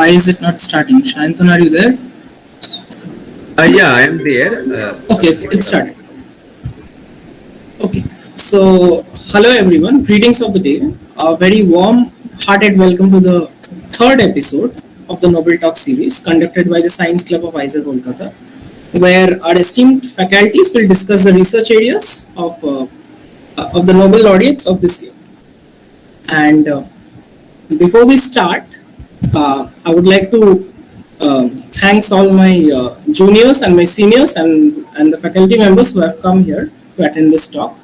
Why is it not starting? Shantanu, are you there? Yeah, I am there. Okay, it's started. Okay, so hello everyone, greetings of the day. A very warm hearted welcome to the third episode of the Nobel Talk series conducted by the Science Club of ISER Kolkata, where our esteemed faculties will discuss the research areas of the Nobel laureates of this year. And before we start, I would like to thanks all my juniors and my seniors and the faculty members who have come here to attend this talk.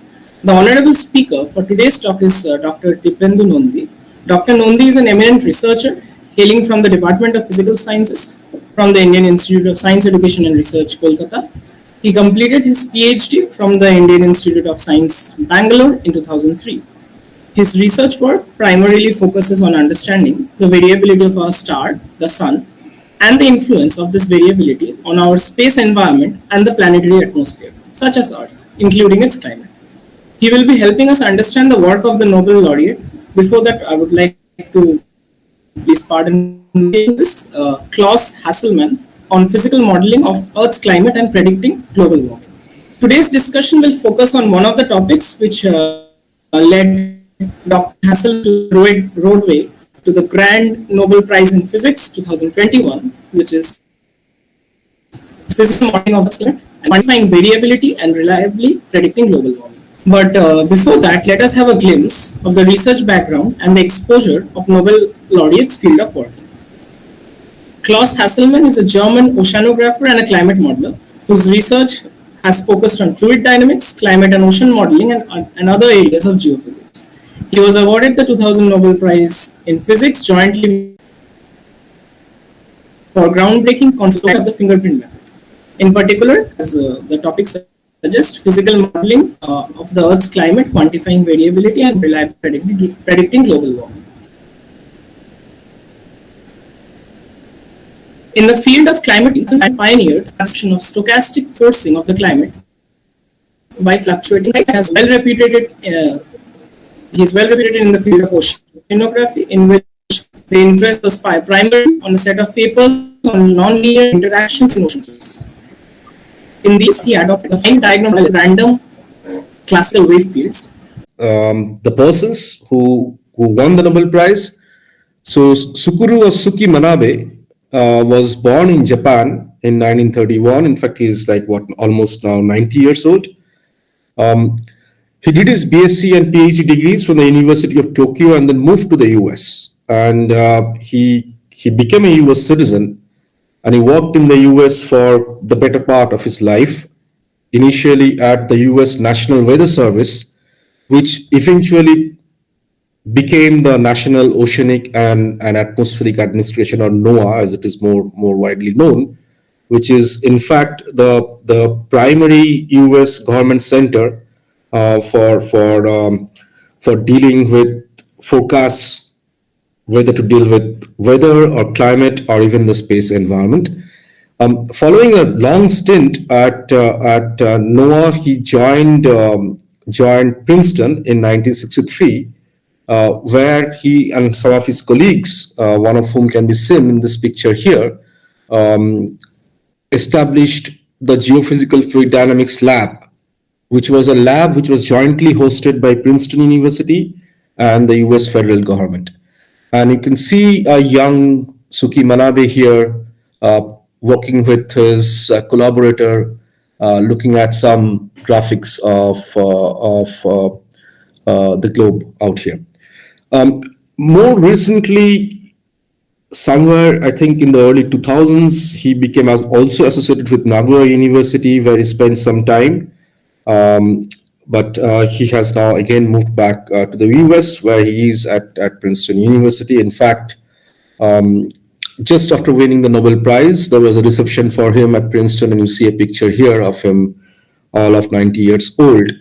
The honorable speaker for today's talk is Dr. Dibyendu Nandi. Dr. Nandi is an eminent researcher hailing from the Department of Physical Sciences from the Indian Institute of Science Education and Research, Kolkata. He completed his PhD from the Indian Institute of Science, Bangalore in 2003. His research work primarily focuses on understanding the variability of our star, the Sun, and the influence of this variability on our space environment and the planetary atmosphere, such as Earth, including its climate. He will be helping us understand the work of the Nobel laureate. Before that, I would like to please pardon this Klaus Hasselmann on physical modeling of Earth's climate and predicting global warming. Today's discussion will focus on one of the topics which led Dr. Hassel to roadway to the Grand Nobel Prize in Physics 2021, which is physical modeling of the climate and quantifying variability and reliably predicting global warming. But before that, let us have a glimpse of the research background and the exposure of Nobel laureates' field of work. Klaus Hasselmann is a German oceanographer and a climate modeler whose research has focused on fluid dynamics, climate and ocean modeling, and other areas of geophysics. He was awarded the 2000 Nobel Prize in Physics jointly for groundbreaking concept of the fingerprint method. In particular, as the topic suggests, physical modeling of the Earth's climate, quantifying variability, and reliably predicting global warming. In the field of climate, he pioneered the action of stochastic forcing of the climate by fluctuating. Has well reputed. He is well reputed in the field of oceanography, in which the interest was primarily on a set of papers on nonlinear interactions in ocean waves. In these, he adopted a fine diagram of random classical wave fields. The persons who won the Nobel Prize. So Sukuru or Suki Manabe was born in Japan in 1931. In fact, he's almost now 90 years old. He did his BSc and PhD degrees from the University of Tokyo and then moved to the US. And he became a US citizen, and he worked in the US for the better part of his life, initially at the US National Weather Service, which eventually became the National Oceanic and Atmospheric Administration, or NOAA as it is more widely known, which is in fact the primary US government center for dealing with forecasts, whether to deal with weather or climate or even the space environment. Following a long stint at NOAA, he joined Princeton in 1963, where he and some of his colleagues, one of whom can be seen in this picture here, established the Geophysical Fluid Dynamics Lab, which was a lab which was jointly hosted by Princeton University and the US federal government. And you can see a young Suki Manabe here working with his collaborator, looking at some graphics of the globe out here. More recently, somewhere I think in the early 2000s, he became also associated with Nagoya University, where he spent some time. But he has now again moved back to the US, where he is at Princeton University. In fact, just after winning the Nobel Prize, there was a reception for him at Princeton, and you see a picture here of him, all of 90 years old,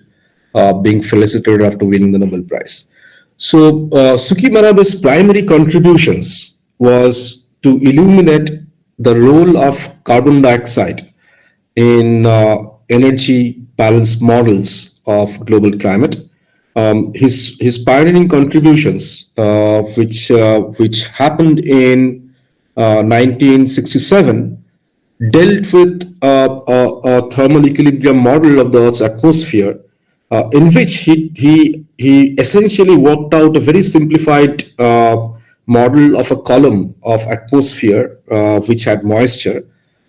being felicitated after winning the Nobel Prize. So Suki Manabe's primary contributions was to illuminate the role of carbon dioxide in energy balance models of global climate. His pioneering contributions, which happened in 1967, dealt with a thermal equilibrium model of the Earth's atmosphere, in which he essentially worked out a very simplified model of a column of atmosphere which had moisture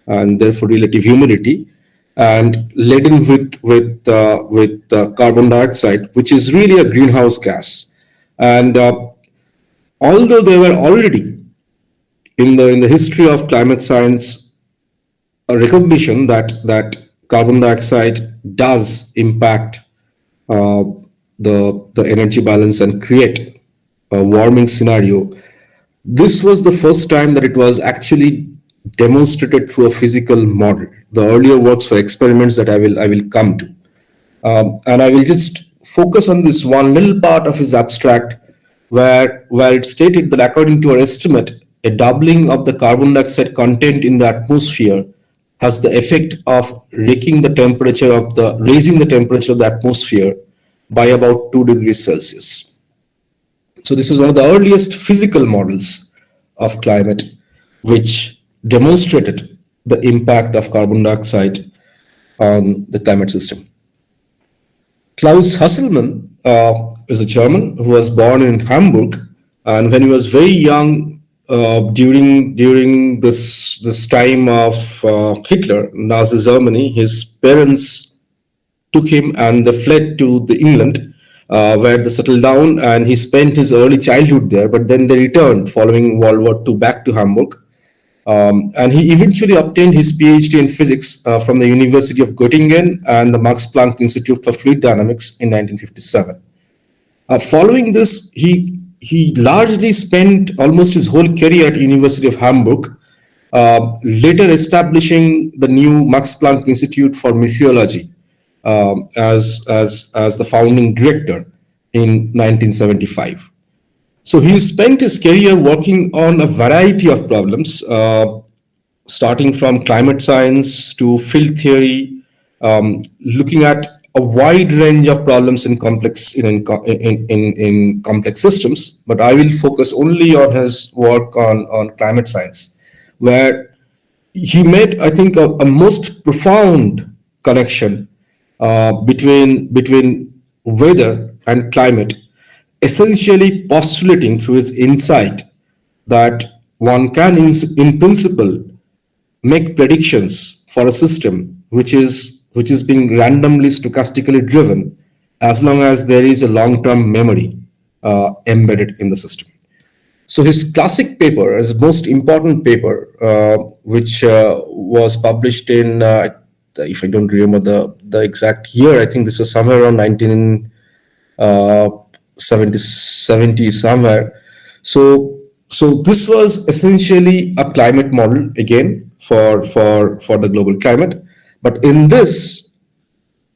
and therefore relative humidity, and laden with carbon dioxide, which is really a greenhouse gas. And although there were already in the history of climate science a recognition that carbon dioxide does impact uh, the energy balance and create a warming scenario, this was the first time that it was actually demonstrated through a physical model. The earlier works were experiments that I will come to. And I will just focus on this one little part of his abstract where it stated that according to our estimate, a doubling of the carbon dioxide content in the atmosphere has the effect of raising the temperature of the atmosphere by about 2 degrees Celsius. So this is one of the earliest physical models of climate which demonstrated the impact of carbon dioxide on the climate system. Klaus Hasselmann is a German who was born in Hamburg, and when he was very young, during this time of Hitler, Nazi Germany, his parents took him and they fled to the England, where they settled down, and he spent his early childhood there. But then they returned following World War II back to Hamburg. And he eventually obtained his PhD in physics from the University of Göttingen and the Max Planck Institute for Fluid Dynamics in 1957. Following this, he largely spent almost his whole career at University of Hamburg, later establishing the new Max Planck Institute for Meteorology as the founding director in 1975. So he spent his career working on a variety of problems, starting from climate science to field theory, looking at a wide range of problems in complex systems. But I will focus only on his work on climate science, where he made, I think, a most profound connection between weather and climate, essentially postulating through his insight that one can, in principle, make predictions for a system which is being randomly stochastically driven, as long as there is a long-term memory embedded in the system. So his classic paper, his most important paper, which was published in, if I don't remember the exact year, I think this was somewhere around 1970 somewhere. So this was essentially a climate model again for the global climate. But in this,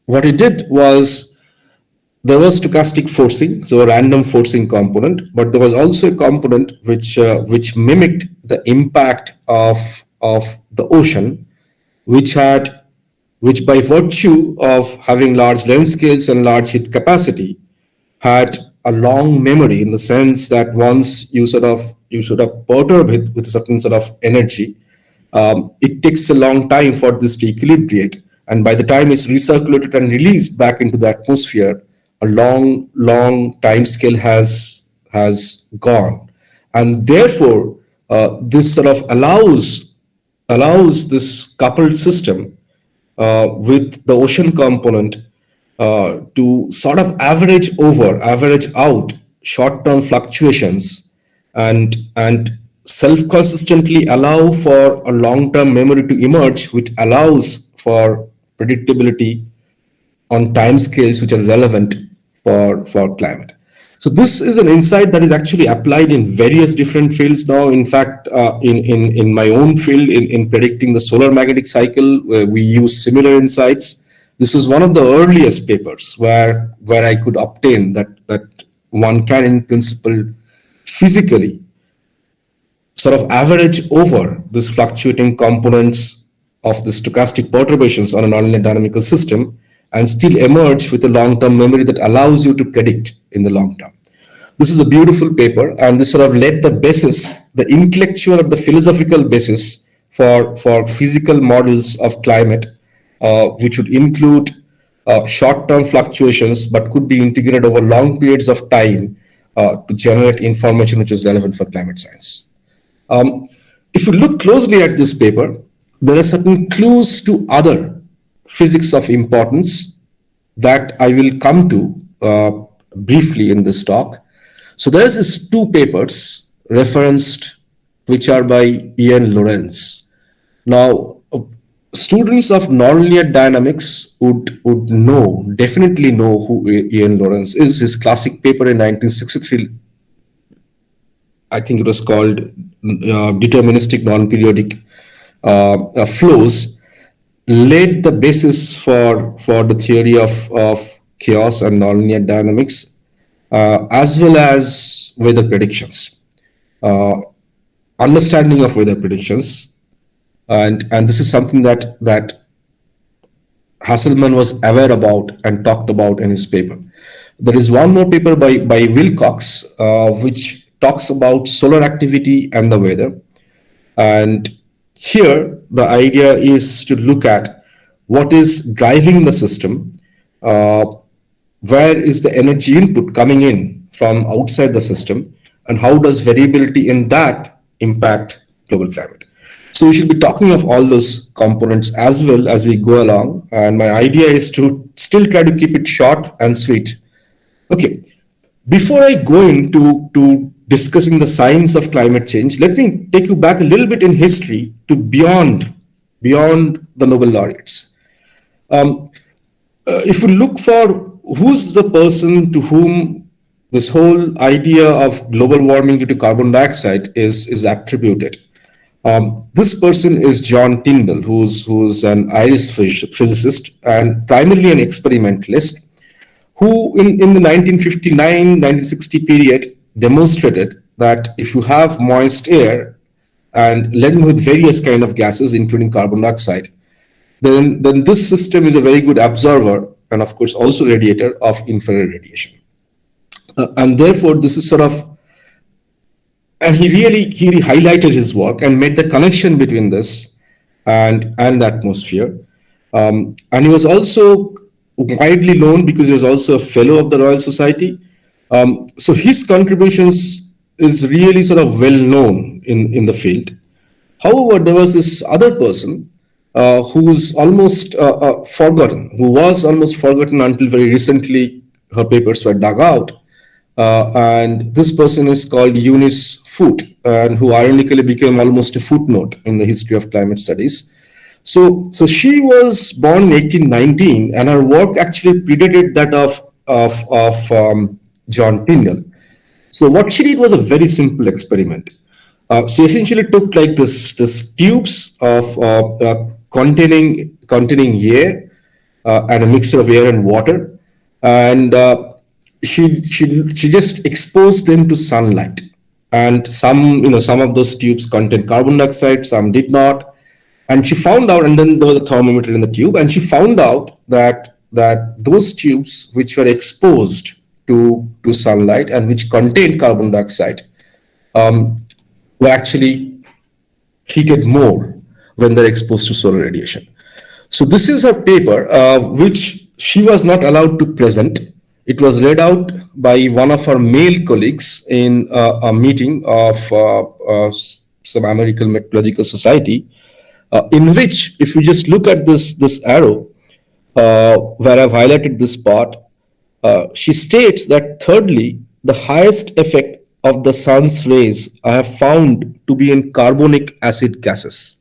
what it did was there was stochastic forcing, so a random forcing component, but there was also a component which mimicked the impact of the ocean, which by virtue of having large length scales and large heat capacity, had a long memory, in the sense that once you sort of perturb it with a certain sort of energy, it takes a long time for this to equilibrate, and by the time it's recirculated and released back into the atmosphere, a long time scale has gone, and therefore this sort of allows this coupled system with the ocean component to sort of average out short-term fluctuations and self-consistently allow for a long-term memory to emerge, which allows for predictability on time scales which are relevant for climate. So this is an insight that is actually applied in various different fields now. In fact, in my own field, in predicting the solar magnetic cycle, we use similar insights. This was one of the earliest papers where I could obtain that one can, in principle, physically sort of average over these fluctuating components of the stochastic perturbations on a nonlinear dynamical system and still emerge with a long-term memory that allows you to predict in the long term. This is a beautiful paper, and this sort of laid the basis, the intellectual or the philosophical basis for physical models of climate, which would include short-term fluctuations, but could be integrated over long periods of time to generate information which is relevant for climate science. If you look closely at this paper, there are certain clues to other physics of importance that I will come to briefly in this talk. So there's these two papers referenced, which are by Ian Lorenz. Now, students of nonlinear dynamics would definitely know who Ian Lorenz is. His classic paper in 1963, I think it was called Deterministic Non-Periodic Flows, laid the basis for the theory of chaos and nonlinear dynamics, as well as weather predictions, understanding of weather predictions. And this is something that Hasselmann was aware about and talked about in his paper. There is one more paper by Wilcox, which talks about solar activity and the weather. And here, the idea is to look at what is driving the system, where is the energy input coming in from outside the system, and how does variability in that impact global climate. So we should be talking of all those components as well as we go along. And my idea is to still try to keep it short and sweet. Okay, before I go into discussing the science of climate change, let me take you back a little bit in history to beyond the Nobel laureates. If you look for who's the person to whom this whole idea of global warming due to carbon dioxide is attributed, this person is John Tindall, who's an Irish physicist and primarily an experimentalist, who in the 1959-1960 period demonstrated that if you have moist air and laden with various kind of gases, including carbon dioxide, then this system is a very good absorber and of course also radiator of infrared radiation. And therefore this is sort of, and he really highlighted his work and made the connection between this and the atmosphere. And he was also widely known because he was also a fellow of the Royal Society. So his contributions is really sort of well known in the field. However, there was this other person who's almost forgotten, who was almost forgotten until very recently her papers were dug out. And this person is called Eunice Foot, and who ironically became almost a footnote in the history of climate studies. So she was born in 1819, and her work actually predated that of John Tindall. So what she did was a very simple experiment. She essentially took like this tubes of containing air and a mixture of air and water, and she just exposed them to sunlight. And some of those tubes contained carbon dioxide, some did not. And she found out, and then there was a thermometer in the tube, and she found out that those tubes which were exposed to sunlight and which contained carbon dioxide were actually heated more when they're exposed to solar radiation. So this is her paper, which she was not allowed to present. It was read out by one of her male colleagues in a meeting of some American Meteorological Society, in which, if you just look at this arrow, where I've highlighted this part, she states that thirdly, the highest effect of the sun's rays I have found to be in carbonic acid gases.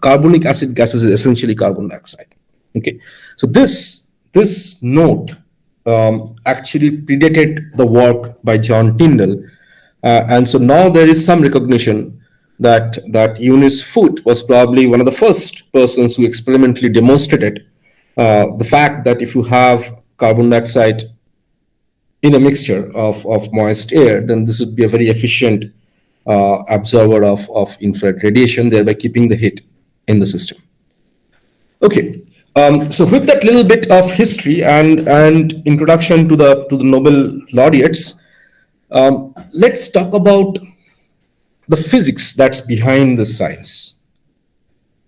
Carbonic acid gases is essentially carbon dioxide. Okay, so this note actually predated the work by John Tindall, and so now there is some recognition that Eunice Foot was probably one of the first persons who experimentally demonstrated the fact that if you have carbon dioxide in a mixture of moist air, then this would be a very efficient absorber of infrared radiation, thereby keeping the heat in the system. Okay, so with that little bit of history and introduction to the Nobel laureates, Let's talk about the physics that's behind the science.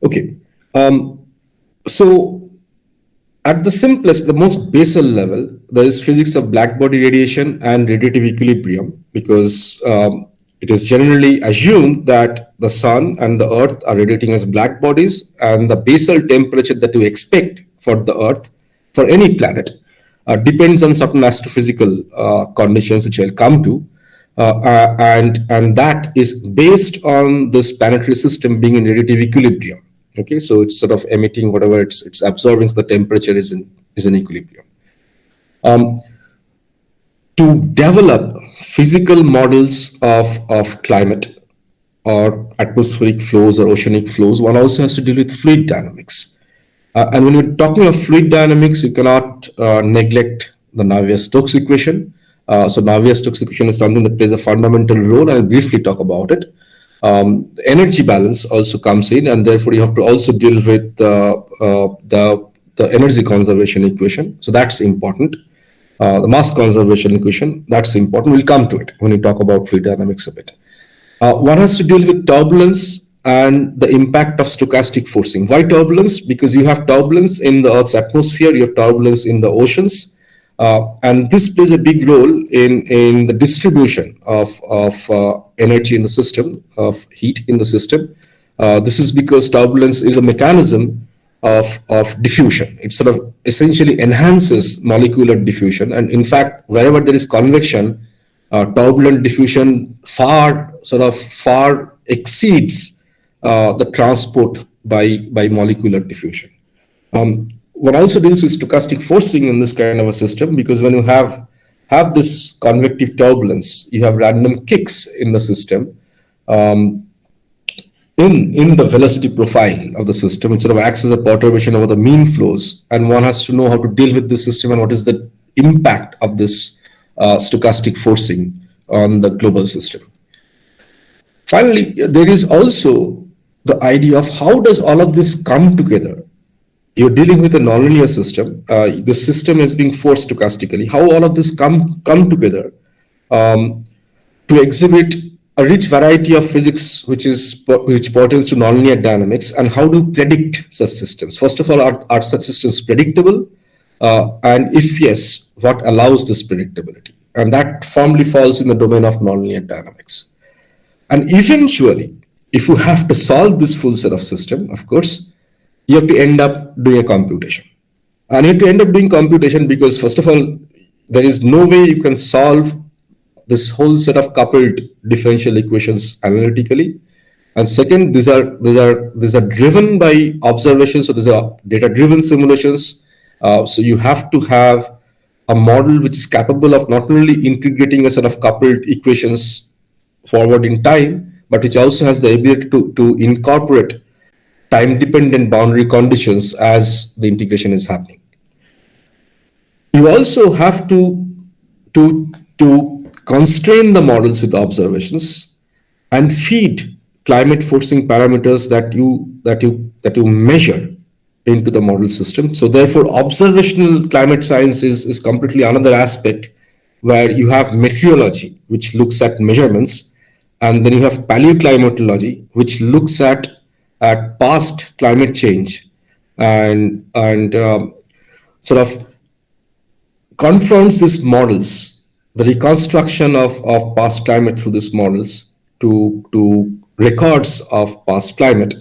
Okay, so at the simplest, the most basal level, there is physics of black body radiation and radiative equilibrium, because it is generally assumed that the sun and the earth are radiating as black bodies, and the basal temperature that we expect for the earth, for any planet, depends on certain astrophysical conditions, which I'll come to. And that is based on this planetary system being in radiative equilibrium. Okay, so it's sort of emitting whatever it's absorbing, so the temperature is in equilibrium. To develop physical models of climate or atmospheric flows or oceanic flows, one also has to deal with fluid dynamics. And when you're talking of fluid dynamics, you cannot neglect the Navier-Stokes equation. So Navier-Stokes equation is something that plays a fundamental role, and I'll briefly talk about it. The energy balance also comes in, and therefore you have to also deal with the energy conservation equation. So that's important. The mass conservation equation, that's important. We'll come to it when we talk about fluid dynamics a bit. One has to deal with turbulence and the impact of stochastic forcing. Why turbulence? Because you have turbulence in the Earth's atmosphere, you have turbulence in the oceans, and this plays a big role in the distribution of energy in the system, of heat in the system. This is because turbulence is a mechanism of diffusion. It sort of essentially enhances molecular diffusion, and in fact, wherever there is convection, turbulent diffusion far exceeds the transport by molecular diffusion. One also deals with stochastic forcing in this kind of a system, because when you have this convective turbulence, you have random kicks in the system, in the velocity profile of the system. It sort of acts as a perturbation over the mean flows, and one has to know how to deal with this system and what is the impact of this stochastic forcing on the global system. Finally, there is also the idea of how does all of this come together. You're dealing with a nonlinear system. The system is being forced stochastically. How all of this come together to exhibit a rich variety of physics, which pertains to nonlinear dynamics, and how to predict such systems. First of all, are such systems predictable? And if yes, what allows this predictability? And that firmly falls in the domain of nonlinear dynamics. And eventually, if you have to solve this full set of system, of course, you have to end up doing a computation. And you have to end up doing computation because, first of all, there is no way you can solve this whole set of coupled differential equations analytically. And second, these are driven by observations, so these are data-driven simulations. So you have to have a model which is capable of not only integrating a set of coupled equations forward in time, but which also has the ability to incorporate time-dependent boundary conditions as the integration is happening. You also have to constrain the models with observations and feed climate forcing parameters that you measure into the model system. So therefore, observational climate science is completely another aspect where you have meteorology, which looks at measurements, and then you have paleoclimatology, which looks at past climate change and sort of confronts these models, the reconstruction of past climate through these models to records of past climate,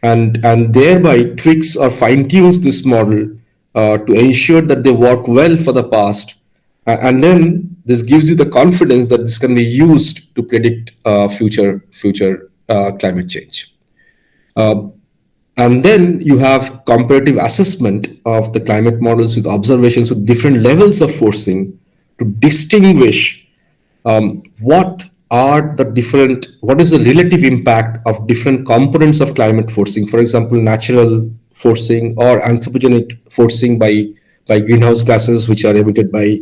and thereby tricks or fine-tunes this model to ensure that they work well for the past, and then this gives you the confidence that this can be used to predict future climate change. And then you have comparative assessment of the climate models with observations with different levels of forcing to distinguish what is the relative impact of different components of climate forcing. For example, natural forcing or anthropogenic forcing by greenhouse gases, which are emitted by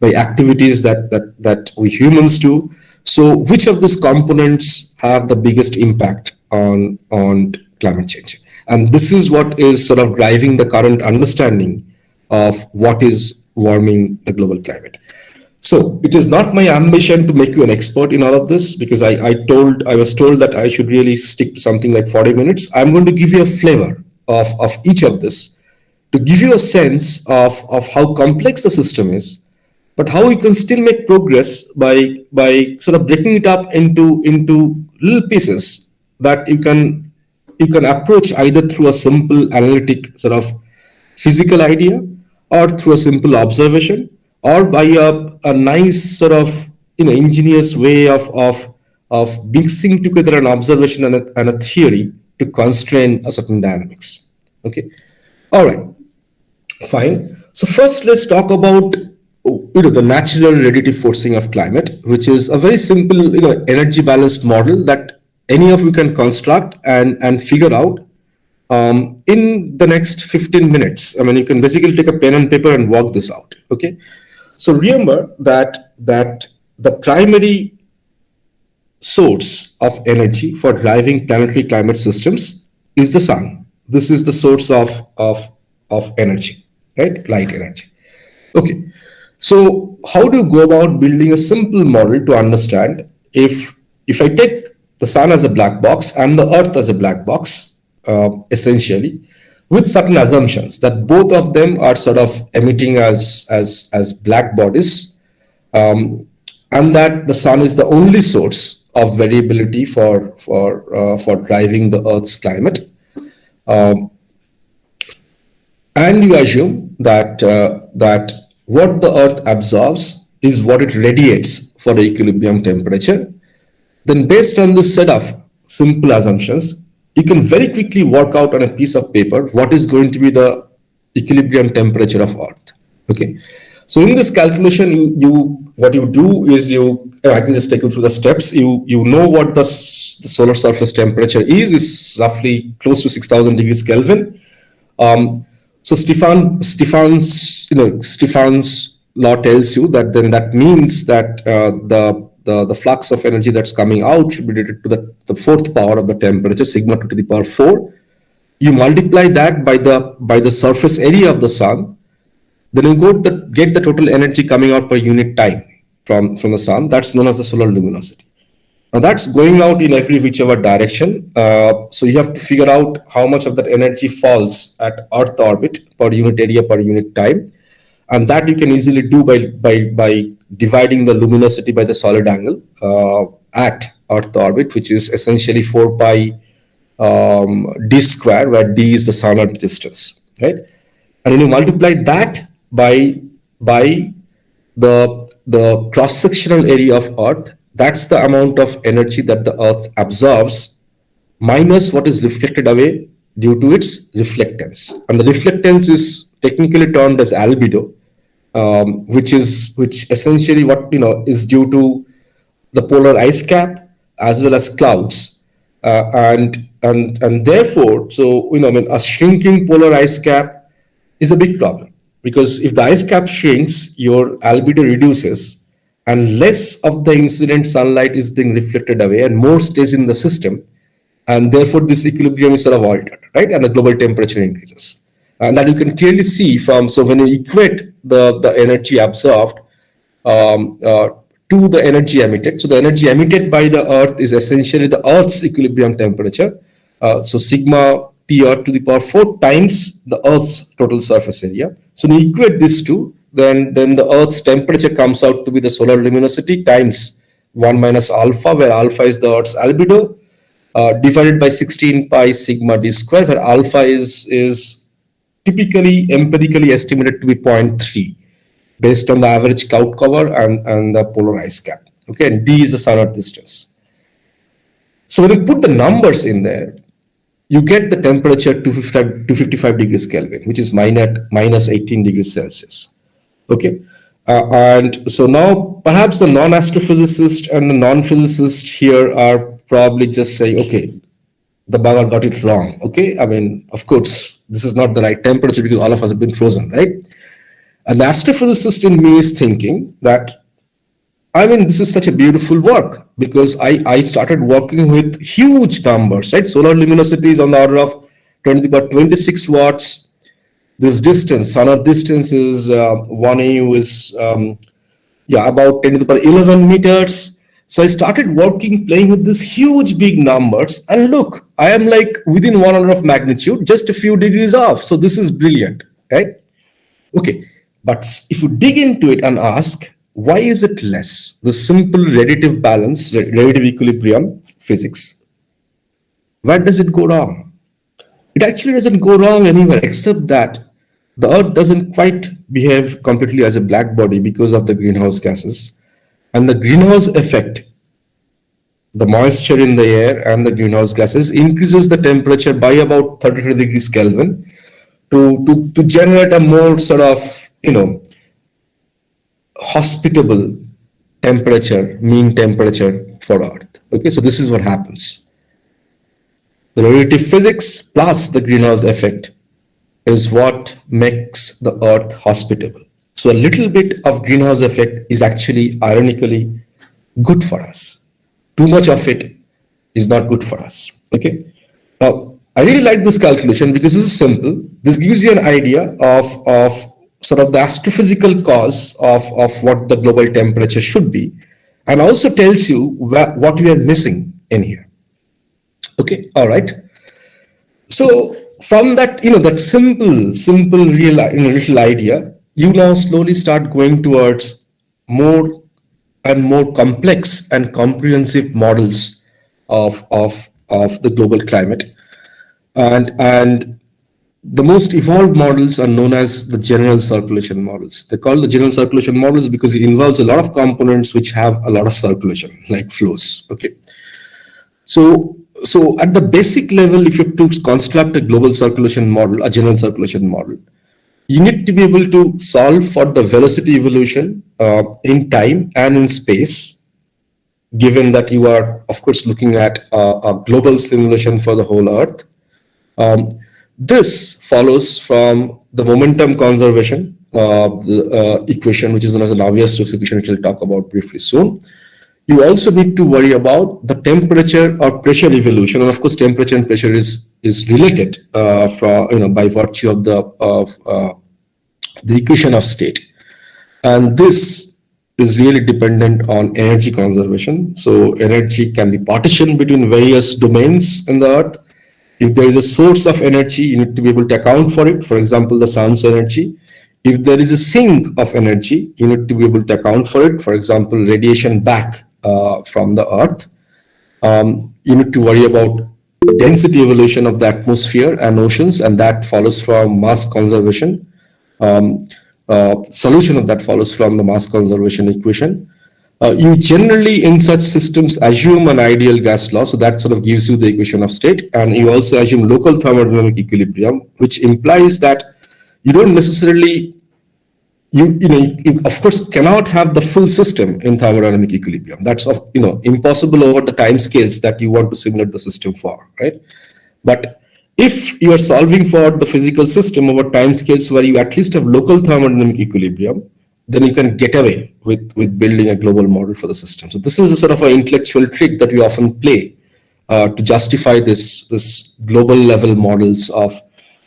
activities that we humans do. So which of these components have the biggest impact on climate change? And this is what is sort of driving the current understanding of what is warming the global climate. So it is not my ambition to make you an expert in all of this, because I was told that I should really stick to something like 40 minutes. I'm going to give you a flavor of each of this to give you a sense of how complex the system is, but how you can still make progress by sort of breaking it up into little pieces that you can approach either through a simple analytic sort of physical idea, or through a simple observation, or by a nice sort of ingenious way of mixing together an observation and a theory to constrain a certain dynamics. Okay, all right, fine. So first, let's talk about the natural radiative forcing of climate, which is a very simple energy balance model that any of you can construct and figure out in the next 15 minutes. I mean, you can basically take a pen and paper and work this out. Okay, so remember that the primary source of energy for driving planetary climate systems is the sun. This is the source of energy, right? Light energy. Okay, so how do you go about building a simple model to understand if I take the sun as a black box and the earth as a black box, essentially, with certain assumptions that both of them are sort of emitting as black bodies, and that the sun is the only source of variability for driving the Earth's climate, and you assume that what the Earth absorbs is what it radiates for the equilibrium temperature. Then, based on this set of simple assumptions, you can very quickly work out on a piece of paper what is going to be the equilibrium temperature of Earth. Okay, so in this calculation, what you do is I can just take you through the steps. You know what the solar surface temperature is roughly close to 6,000 degrees Kelvin. So Stefan's law tells you that then that means that the flux of energy that's coming out should be related to the fourth power of the temperature, sigma 2 to the power 4. You multiply that by the surface area of the sun, then you get the total energy coming out per unit time from the sun. That's known as the solar luminosity. Now that's going out in every whichever direction. So you have to figure out how much of that energy falls at Earth orbit per unit area per unit time. And that you can easily do by dividing the luminosity by the solid angle at Earth orbit, which is essentially 4 pi d square, where d is the sun Earth distance, right? And when you multiply that by the cross-sectional area of Earth, that's the amount of energy that the Earth absorbs minus what is reflected away due to its reflectance. And the reflectance is technically termed as albedo, which essentially is due to the polar ice cap as well as clouds, and therefore, a shrinking polar ice cap is a big problem, because if the ice cap shrinks, your albedo reduces, and less of the incident sunlight is being reflected away and more stays in the system, and therefore this equilibrium is sort of altered, right? And the global temperature increases. And that you can clearly see so when you equate the energy absorbed to the energy emitted. So the energy emitted by the Earth is essentially the Earth's equilibrium temperature. So sigma T Earth to the power 4 times the Earth's total surface area. So when you equate these two, then the Earth's temperature comes out to be the solar luminosity times 1 minus alpha, where alpha is the Earth's albedo, divided by 16 pi sigma d square, where alpha is typically empirically estimated to be 0.3 based on the average cloud cover and the polar ice cap. Okay, and d is the sun Earth distance. So when you put the numbers in there, you get the temperature to 55 degrees Kelvin, which is minus 18 degrees Celsius. Okay, and so now perhaps the non-astrophysicist and the non-physicist here are probably just saying, okay, the bugger got it wrong. Okay, I mean, of course, this is not the right temperature because all of us have been frozen, right? An astrophysicist in me is thinking that, I mean, this is such a beautiful work because I started working with huge numbers, right? Solar luminosity is on the order of 26 watts. This distance, sun Earth distance is 1 AU is yeah, about 10 to the power 11 meters. So I started working, playing with these huge big numbers, and look, I am like within 1 order of magnitude, just a few degrees off. So this is brilliant, right? Okay, but if you dig into it and ask, why is it less? The simple relative balance, relative equilibrium physics. Where does it go wrong? It actually doesn't go wrong anywhere except that the Earth doesn't quite behave completely as a black body because of the greenhouse gases. And the greenhouse effect, the moisture in the air and the greenhouse gases, increases the temperature by about 33 degrees Kelvin to generate a more sort of, hospitable temperature, mean temperature for Earth. Okay, so this is what happens. The relative physics plus the greenhouse effect is what makes the Earth hospitable. So a little bit of greenhouse effect is actually ironically good for us. Too much of it is not good for us. Okay. Now, I really like this calculation because this is simple. This gives you an idea of sort of the astrophysical cause of what the global temperature should be, and also tells you what we are missing in here. Okay, all right. So from that, that simple real little idea, you now slowly start going towards more and more complex and comprehensive models of the global climate. And the most evolved models are known as the general circulation models. They're called the general circulation models because it involves a lot of components which have a lot of circulation, like flows. Okay. So at the basic level, if you have to construct a global circulation model, a general circulation model, you need to be able to solve for the velocity evolution in time and in space, given that you are, of course, looking at a global simulation for the whole Earth. This follows from the momentum conservation equation, which is known as the Navier-Stokes equation, which we'll talk about briefly soon. You also need to worry about the temperature or pressure evolution, and of course, temperature and pressure is related by virtue of the equation of state, and this is really dependent on energy conservation. So energy can be partitioned between various domains in the Earth. If there is a source of energy, you need to be able to account for it. For example, the sun's energy. If there is a sink of energy, you need to be able to account for it. For example, radiation back from the Earth. You need to worry about density evolution of the atmosphere and oceans, and that follows from mass conservation. Solution of that follows from the mass conservation equation. You generally, in such systems, assume an ideal gas law, so that sort of gives you the equation of state, and you also assume local thermodynamic equilibrium, which implies that you don't necessarily, you of course cannot have the full system in thermodynamic equilibrium. That's impossible over the time scales that you want to simulate the system for, right? But if you are solving for the physical system over time scales where you at least have local thermodynamic equilibrium, then you can get away with building a global model for the system. So this is a sort of an intellectual trick that we often play to justify this global level models of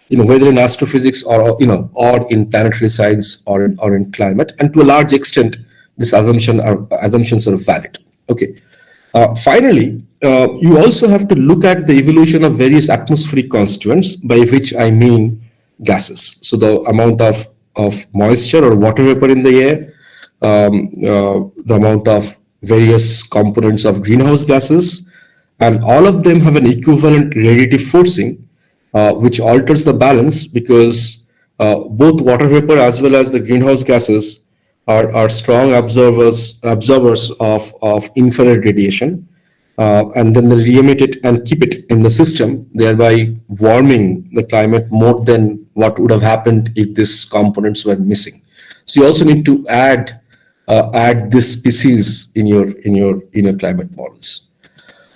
whether in astrophysics or in planetary science or in climate, and to a large extent this assumptions are valid. Okay. Finally, you also have to look at the evolution of various atmospheric constituents, by which I mean gases. So the amount of moisture or water vapor in the air, the amount of various components of greenhouse gases, and all of them have an equivalent radiative forcing, which alters the balance because both water vapor as well as the greenhouse gases are strong absorbers of infrared radiation, and then they re-emit it and keep it in the system, thereby warming the climate more than what would have happened if these components were missing. So you also need to add this species in your climate models.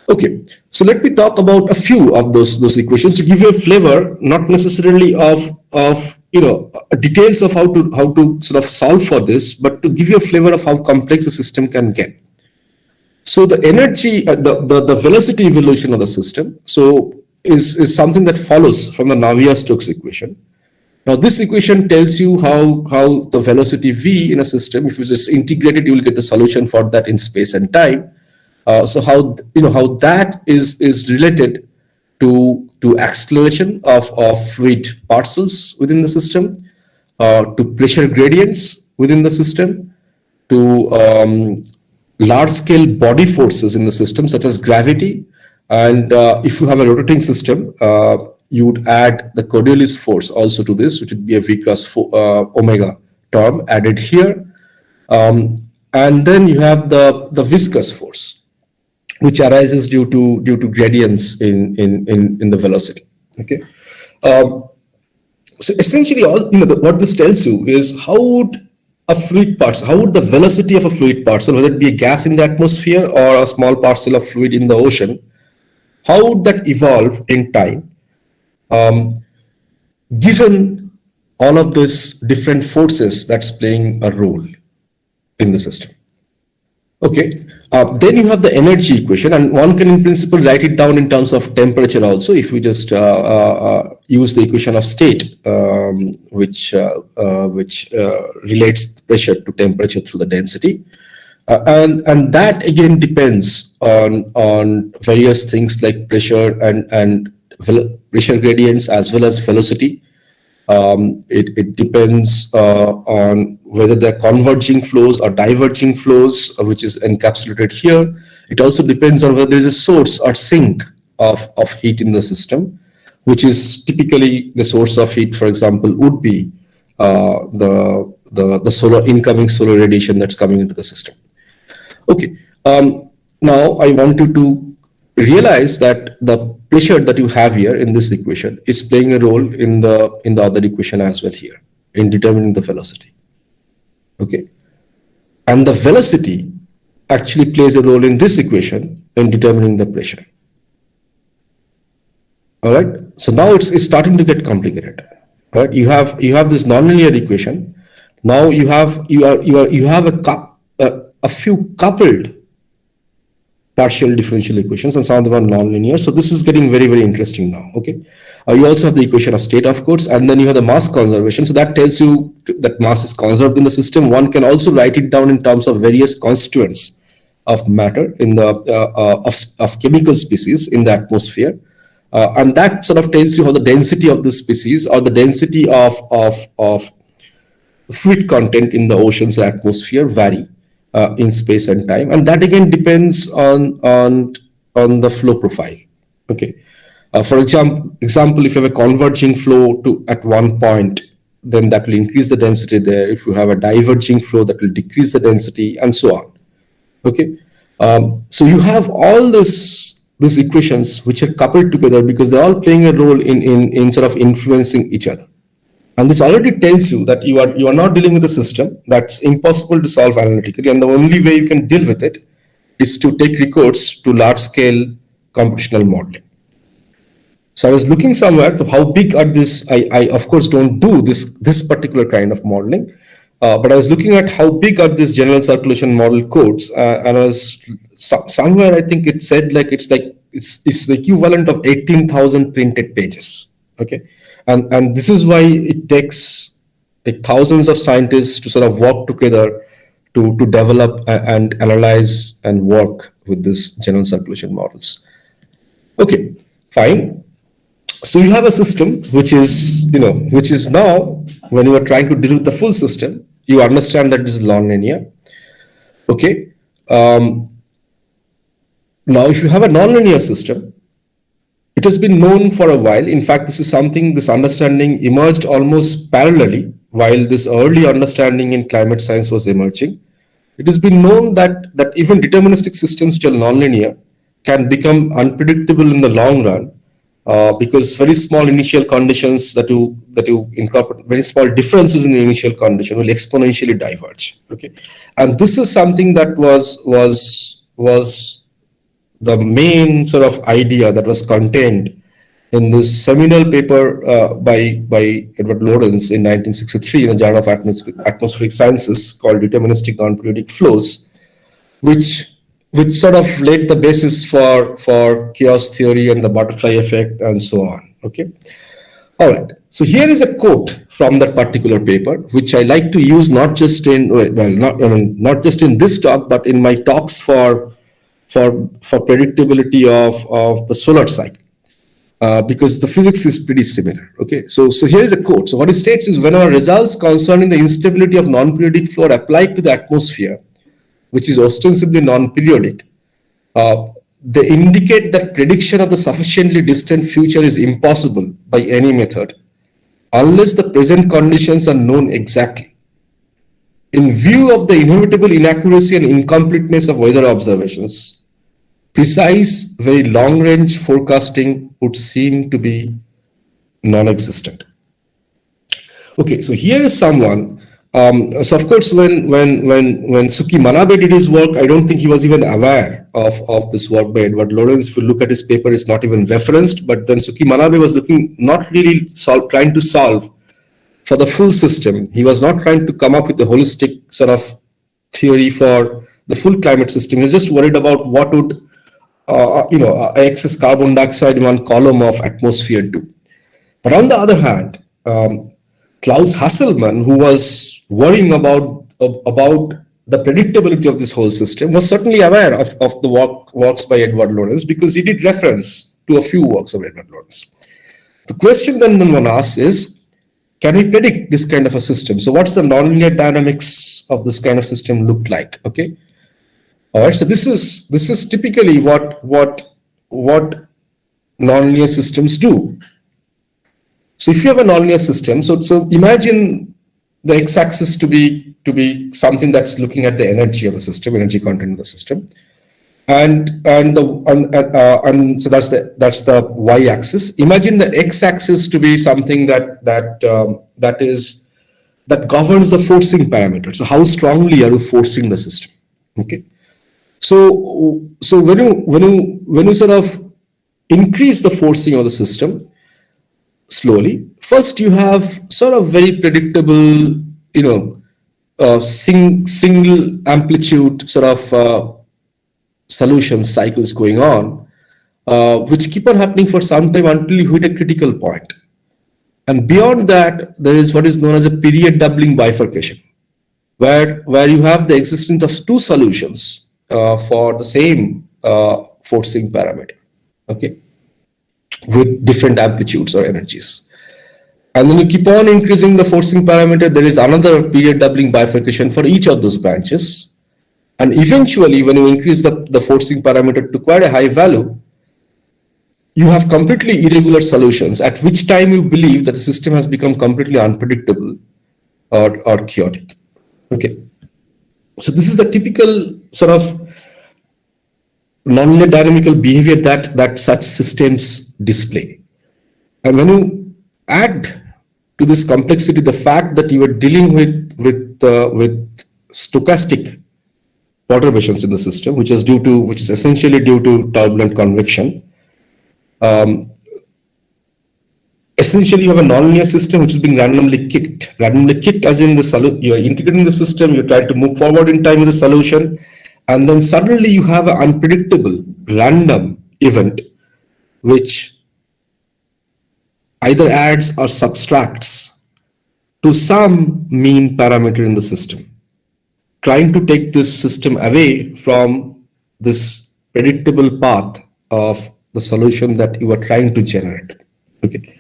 Okay, so let me talk about a few of those equations to give you a flavor, not necessarily of details of how to sort of solve for this, but to give you a flavor of how complex the system can get. So the energy, the velocity evolution of the system, so is something that follows from the Navier-Stokes equation. Now, this equation tells you how the velocity v in a system, if you just integrate it, you will get the solution for that in space and time. So how that is related to acceleration of fluid parcels within the system, to pressure gradients within the system, to large-scale body forces in the system, such as gravity. And if you have a rotating system, you would add the Coriolis force also to this, which would be a v cross omega term added here. And then you have the viscous force, which arises due to gradients in the velocity. Okay. So essentially, what this tells you is how would the velocity of a fluid parcel, whether it be a gas in the atmosphere or a small parcel of fluid in the ocean, how would that evolve in time, given all of these different forces that's playing a role in the system? Okay, then you have the energy equation, and one can in principle write it down in terms of temperature also, if we just use the equation of state, which relates pressure to temperature through the density. And that again depends on various things like pressure and pressure gradients as well as velocity. It depends on whether they're converging flows or diverging flows, which is encapsulated here. It also depends on whether there is a source or sink of heat in the system, which is typically the source of heat, for example, would be the incoming solar radiation that's coming into the system. Okay, now I want you to realize that the pressure that you have here in this equation is playing a role in the other equation as well here in determining the velocity. Okay, and the velocity actually plays a role in this equation in determining the pressure. All right, so now it's starting to get complicated. All right, you have this nonlinear equation. Now you have a few coupled partial differential equations, and some of them are nonlinear. So this is getting very, very interesting now. Okay, you also have the equation of state, of course, and then you have the mass conservation. So that tells you that mass is conserved in the system. One can also write it down in terms of various constituents of matter in the of chemical species in the atmosphere, and that sort of tells you how the density of the species or the density of fluid content in the ocean's atmosphere vary in space and time, and that again depends on the flow profile. Okay, for example, if you have a converging flow at one point, then that will increase the density there. If you have a diverging flow, that will decrease the density, and so on. Okay, so you have all these equations which are coupled together because they're all playing a role in sort of influencing each other. And this already tells you that you are not dealing with a system that's impossible to solve analytically, and the only way you can deal with it is to take recourse to large-scale computational modeling. So I was looking somewhere to how big are this. I of course don't do this particular kind of modeling, but I was looking at how big are these general circulation model codes, and I was somewhere I think it said it's the equivalent of 18,000 printed pages. Okay. And this is why it takes thousands of scientists to sort of work together to develop and analyze and work with these general circulation models. Okay, fine. So you have a system which is now, when you are trying to deal with the full system, you understand that this is nonlinear. Okay. Now, if you have a nonlinear system, it has been known for a while. In fact, this understanding emerged almost parallelly while this early understanding in climate science was emerging. It has been known that even deterministic systems which are nonlinear can become unpredictable in the long run because very small initial conditions that you incorporate, very small differences in the initial condition will exponentially diverge. Okay, and this is something that was the main sort of idea that was contained in this seminal paper by Edward Lorenz in 1963 in the Journal of Atmospheric Sciences called Deterministic Non-Periodic Flows, which sort of laid the basis for chaos theory and the butterfly effect and so on. Okay, All right. So here is a quote from that particular paper, which I like to use not just in not just in this talk, but in my talks for predictability of the solar cycle. Because the physics is pretty similar. Okay, so here is a quote. So what it states is, when our results concerning the instability of non-periodic flow are applied to the atmosphere, which is ostensibly non-periodic, they indicate that prediction of the sufficiently distant future is impossible by any method unless the present conditions are known exactly. In view of the inevitable inaccuracy and incompleteness of weather observations, precise, very long-range forecasting would seem to be non-existent. Okay, so here is someone. So of course, when Suki Manabe did his work, I don't think he was even aware of this work by Edward Lorenz. If you look at his paper, it's not even referenced. But then Suki Manabe was looking, not really trying to solve for the full system. He was not trying to come up with a holistic sort of theory for the full climate system. He was just worried about what would excess carbon dioxide in one column of atmosphere do. But on the other hand, Klaus Hasselmann, who was worrying about the predictability of this whole system, was certainly aware of the works by Edward Lorenz, because he did reference to a few works of Edward Lorenz. The question then one asks is, can we predict this kind of a system? So what's the nonlinear dynamics of this kind of system look like? Okay. All right, so this is typically what nonlinear systems do. So if you have a nonlinear system, so imagine the x-axis to be something that's looking at the energy of the system, energy content of the system, and so that's the y-axis. Imagine the x-axis to be something that governs the forcing parameter. So how strongly are you forcing the system? Okay. So when you sort of increase the forcing of the system slowly, first you have sort of very predictable, single amplitude sort of solution cycles going on, which keep on happening for some time until you hit a critical point. And beyond that, there is what is known as a period doubling bifurcation, where you have the existence of two solutions for the same forcing parameter, okay, with different amplitudes or energies. And then you keep on increasing the forcing parameter, there is another period doubling bifurcation for each of those branches. And eventually, when you increase the forcing parameter to quite a high value, you have completely irregular solutions, at which time you believe that the system has become completely unpredictable or chaotic. Okay. So this is the typical sort of nonlinear dynamical behavior that such systems display. And when you add to this complexity the fact that you are dealing with stochastic perturbations in the system, which is essentially due to turbulent convection. Essentially, you have a nonlinear system which is being randomly kicked. Randomly kicked as in you're integrating the system, you're trying to move forward in time with the solution, and then suddenly you have an unpredictable, random event which either adds or subtracts to some mean parameter in the system, trying to take this system away from this predictable path of the solution that you are trying to generate. Okay.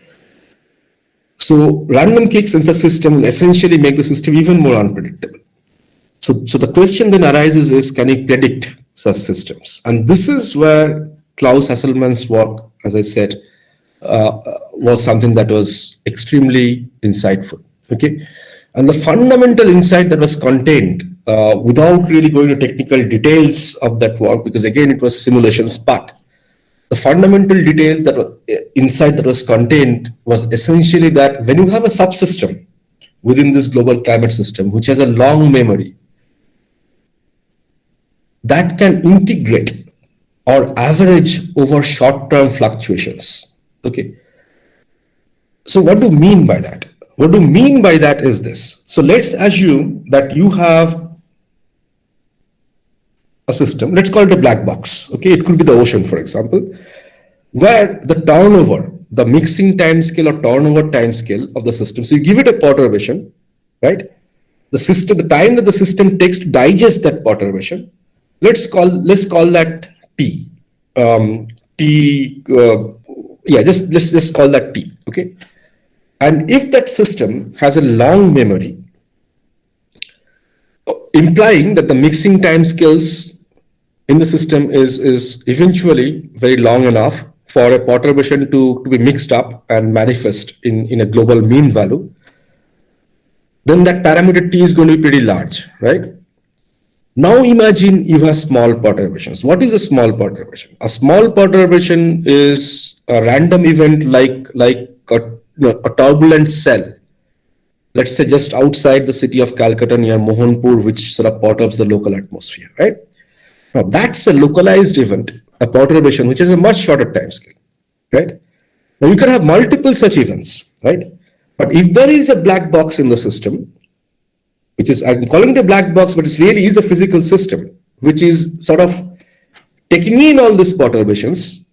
So random kicks in the system will essentially make the system even more unpredictable. So the question then arises is, can you predict such systems? And this is where Klaus Hasselmann's work, as I said, was something that was extremely insightful. Okay. And the fundamental insight that was contained, without really going to technical details of that work, because again, it was simulations, but the fundamental details insight that was contained was essentially that when you have a subsystem within this global climate system, which has a long memory, that can integrate or average over short-term fluctuations. Okay. So what do you mean by that? What do you mean by that is this. So let's assume that you have a system, let's call it a black box. Okay, it could be the ocean, for example, where the turnover the mixing time scale or turnover time scale of the system. So you give it a perturbation, right? The time that the system takes to digest that perturbation, let's call that T. T. Let's call that T. Okay. And if that system has a long memory, implying that the mixing time scales in the system is eventually very long enough for a perturbation to be mixed up and manifest in a global mean value, then that parameter T is going to be pretty large, right? Now imagine you have small perturbations. What is a small perturbation? A small perturbation is a random event like a turbulent cell, let's say just outside the city of Calcutta near Mohanpur, which sort of perturbs the local atmosphere, right? Now that's a localized event, a perturbation, which is a much shorter time scale, right? Now you can have multiple such events, right? But if there is a black box in the system, which is, I'm calling it a black box, but it really is a physical system, which is sort of taking in all these perturbations,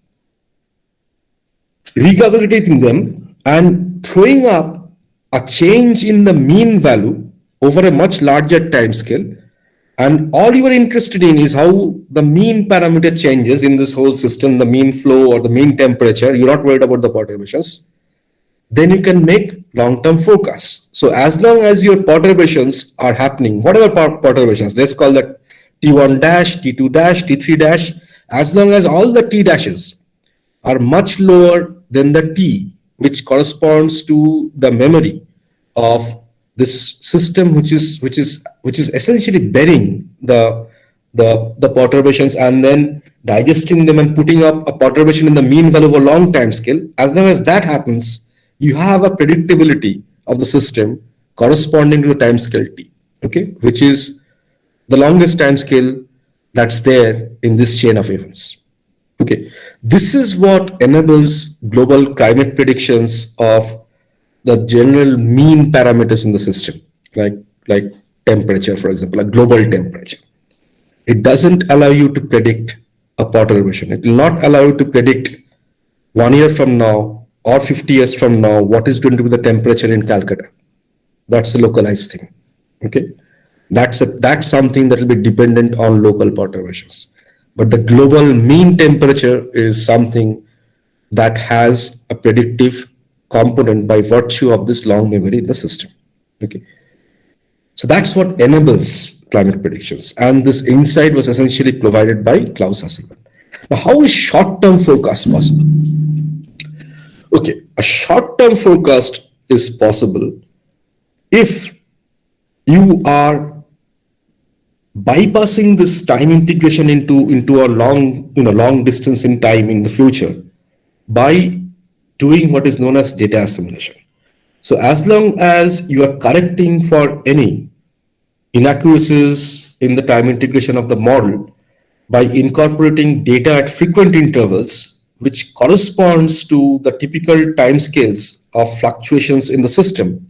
recalculating them, and throwing up a change in the mean value over a much larger time scale. And all you are interested in is how the mean parameter changes in this whole system, the mean flow or the mean temperature. You're not worried about the perturbations. Then you can make long-term forecasts. So as long as your perturbations are happening, whatever perturbations, let's call that T1 dash, T2 dash, T3 dash, as long as all the T dashes are much lower than the T, which corresponds to the memory of this system, which is essentially burying the perturbations and then digesting them and putting up a perturbation in the mean value over a long time scale. As long as that happens, you have a predictability of the system corresponding to the time scale T, okay, which is the longest time scale that's there in this chain of events. Okay, this is what enables global climate predictions of the general mean parameters in the system, like temperature, for example, a global temperature. It doesn't allow you to predict a perturbation. It will not allow you to predict 1 year from now or 50 years from now what is going to be the temperature in Calcutta. That's a localized thing. Okay, that's something that will be dependent on local perturbations. But the global mean temperature is something that has a predictive component by virtue of this long memory in the system. Okay, so that's what enables climate predictions, and this insight was essentially provided by Klaus Hasselmann. Now, how is short-term forecast possible? Okay, a short-term forecast is possible if you are bypassing this time integration into a long distance in time in the future by doing what is known as data assimilation. So as long as you are correcting for any inaccuracies in the time integration of the model by incorporating data at frequent intervals, which corresponds to the typical timescales of fluctuations in the system,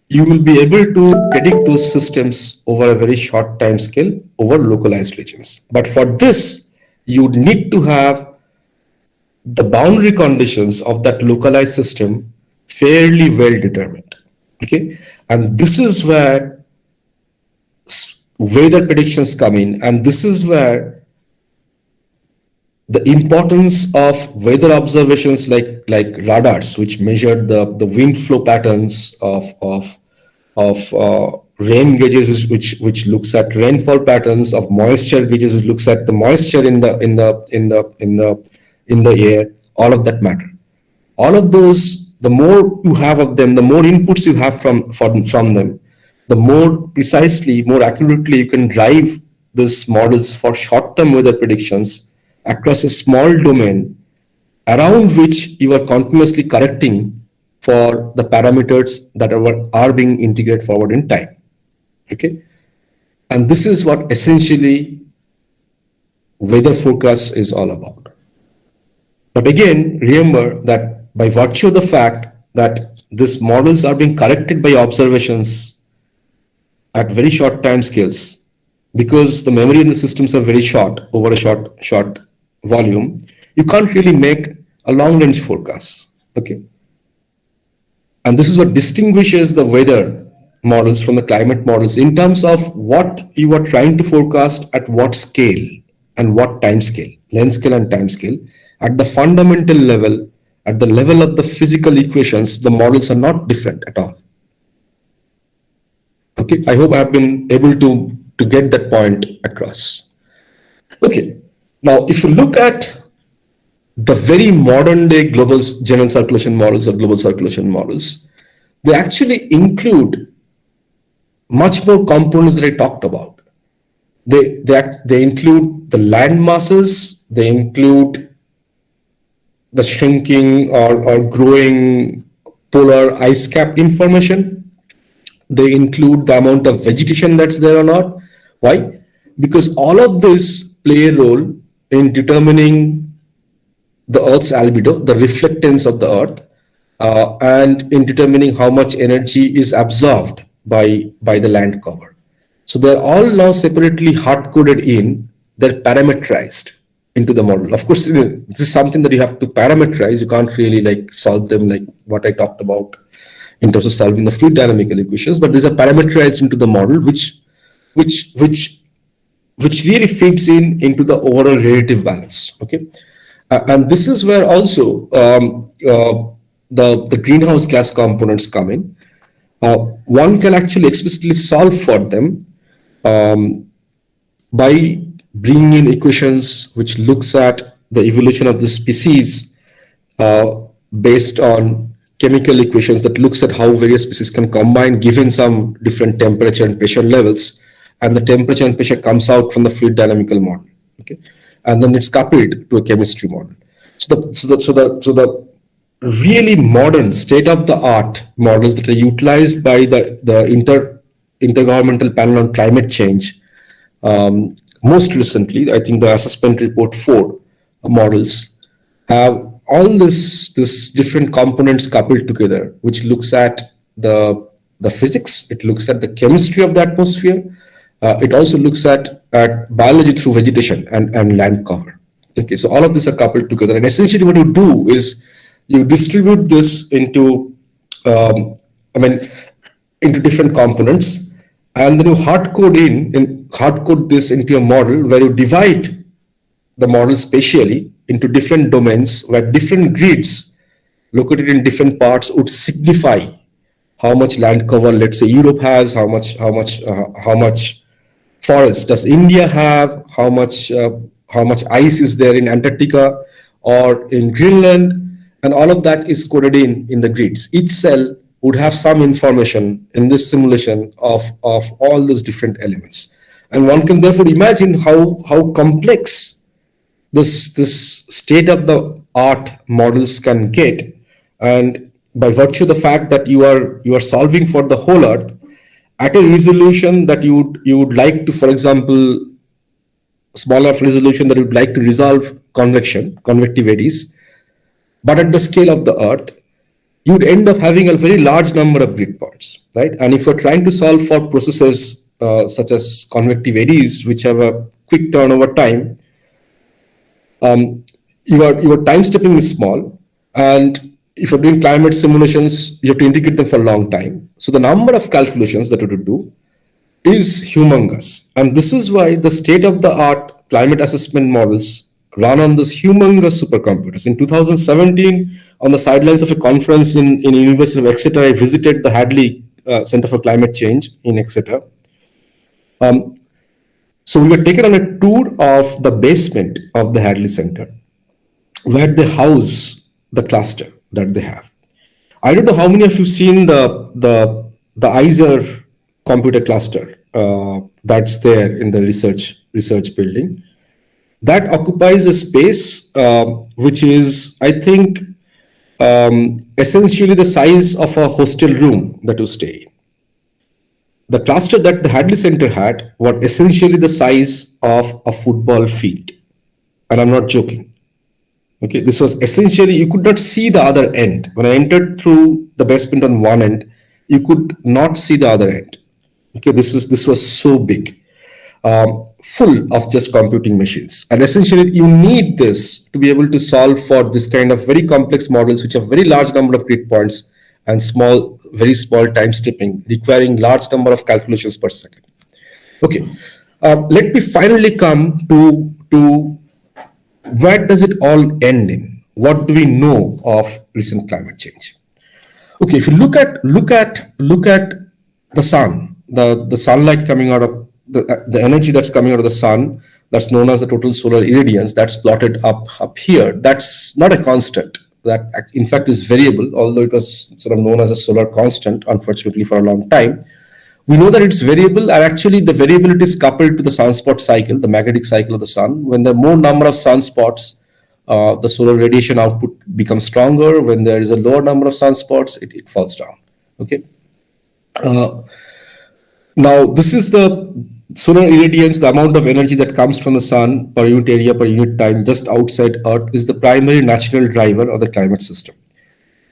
you will be able to predict those systems over a very short time scale over localized regions. But for this, you need to have the boundary conditions of that localized system fairly well determined. Okay, and this is where weather predictions come in, and this is where the importance of weather observations like radars, which measure the wind flow patterns of rain gauges, which looks at rainfall patterns, of moisture gauges, which looks at the moisture in the air. All of that matter. All of those, the more you have of them, the more inputs you have from them, the more precisely, more accurately you can drive these models for short-term weather predictions across a small domain around which you are continuously correcting for the parameters that are being integrated forward in time. Okay, and this is what essentially weather forecast is all about. But again, remember that by virtue of the fact that these models are being corrected by observations at very short time scales, because the memory in the systems are very short over a short volume, you can't really make a long-range forecast. Okay, and this is what distinguishes the weather models from the climate models in terms of what you are trying to forecast at what scale and what time scale, length scale and time scale. At the fundamental level, at the level of the physical equations, the models are not different at all. Okay, I hope I have been able to get that point across. Okay, now if you look at the very modern day global general circulation models or global circulation models, they actually include much more components that I talked about. They include the land masses, they include the shrinking or growing polar ice cap information, they include the amount of vegetation that's there or not. Why? Because all of this play a role in determining the Earth's albedo, the reflectance of the Earth, and in determining how much energy is absorbed by the land cover. So they're all now separately hard-coded in, they're parameterized into the model. Of course, this is something that you have to parameterize. You can't really like solve them like what I talked about in terms of solving the fluid dynamical equations, but these are parameterized into the model, which really fits into the overall relative balance. Okay, and this is where also the greenhouse gas components come in. One can actually explicitly solve for them by bringing in equations which looks at the evolution of the species based on chemical equations that looks at how various species can combine given some different temperature and pressure levels, and the temperature and pressure comes out from the fluid dynamical model. Okay, and then it's coupled to a chemistry model. So the really modern state-of-the-art models that are utilized by the Intergovernmental Panel on Climate Change, most recently, I think the Assessment Report 4 models have all this different components coupled together, which looks at the physics, it looks at the chemistry of the atmosphere, it also looks at biology through vegetation and land cover. Okay, so all of these are coupled together, and essentially what you do is you distribute this into into different components, and then you hard code this into a model where you divide the model spatially into different domains where different grids located in different parts would signify how much land cover, let's say Europe has, how much forest does India have, how much ice is there in Antarctica or in Greenland, and all of that is coded in the grids. Each cell would have some information in this simulation of all those different elements. And one can therefore imagine how complex this state-of-the-art models can get. And by virtue of the fact that you are solving for the whole Earth at a resolution that you would like to, for example, smaller resolution that you would like to resolve convective eddies, but at the scale of the Earth, you would end up having a very large number of grid points, right? And if you're trying to solve for processes such as convective eddies, which have a quick turnover time, your time stepping is small, and if you're doing climate simulations, you have to integrate them for a long time. So the number of calculations that you have to do is humongous, and this is why the state-of-the-art climate assessment models run on this humongous supercomputers. In 2017, on the sidelines of a conference in University of Exeter, I visited the Hadley Center for Climate Change in Exeter. So we were taken on a tour of the basement of the Hadley Center, where they house the cluster that they have. I don't know how many of you seen the ISER computer cluster that's there in the research building. That occupies a space which is, I think, essentially the size of a hostel room that you stay in. The cluster that the Hadley Center had was essentially the size of a football field. And I'm not joking. Okay, this was essentially, you could not see the other end. When I entered through the basement on one end, you could not see the other end. Okay, this was so big. full of just computing machines. And essentially, you need this to be able to solve for this kind of very complex models, which have very large number of grid points and very small time stepping, requiring large number of calculations per second. Okay, let me finally come to where does it all end in? What do we know of recent climate change? Okay, if you look at the sun, the sunlight coming out of the energy that's coming out of the sun, that's known as the total solar irradiance, that's plotted up here. That's not a constant. That in fact is variable, although it was sort of known as a solar constant, unfortunately, for a long time. We know that it's variable, and actually the variability is coupled to the sunspot cycle, the magnetic cycle of the sun. When there are more number of sunspots, the solar radiation output becomes stronger. When there is a lower number of sunspots, it falls down. Okay. Now, this is the solar irradiance, the amount of energy that comes from the sun per unit area, per unit time, just outside Earth, is the primary natural driver of the climate system.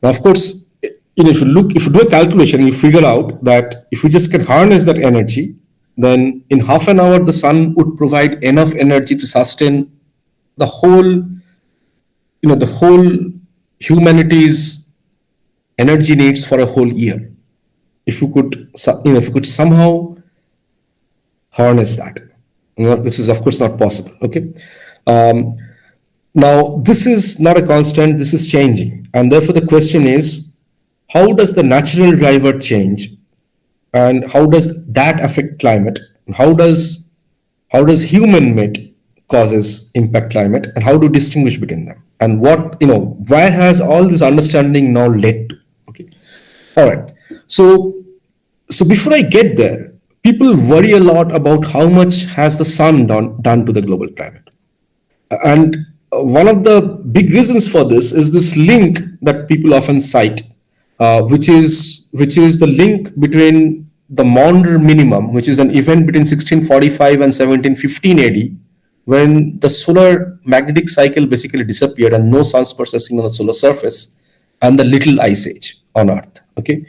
Now, of course, if you do a calculation, you figure out that if we just can harness that energy, then in half an hour, the sun would provide enough energy to sustain the whole humanity's energy needs for a whole year. If you could somehow harness that. This is of course not possible. Okay. Now this is not a constant, this is changing. And therefore the question is, how does the natural driver change? And how does that affect climate? And how does human-made causes impact climate? And how to distinguish between them? And where has all this understanding now led to? Okay. All right. So before I get there, people worry a lot about how much has the sun done to the global climate. And one of the big reasons for this is this link that people often cite, which is the link between the Maunder minimum, which is an event between 1645 and 1715 AD, when the solar magnetic cycle basically disappeared and no sunspots are seen on the solar surface, and the Little Ice Age on Earth. Okay.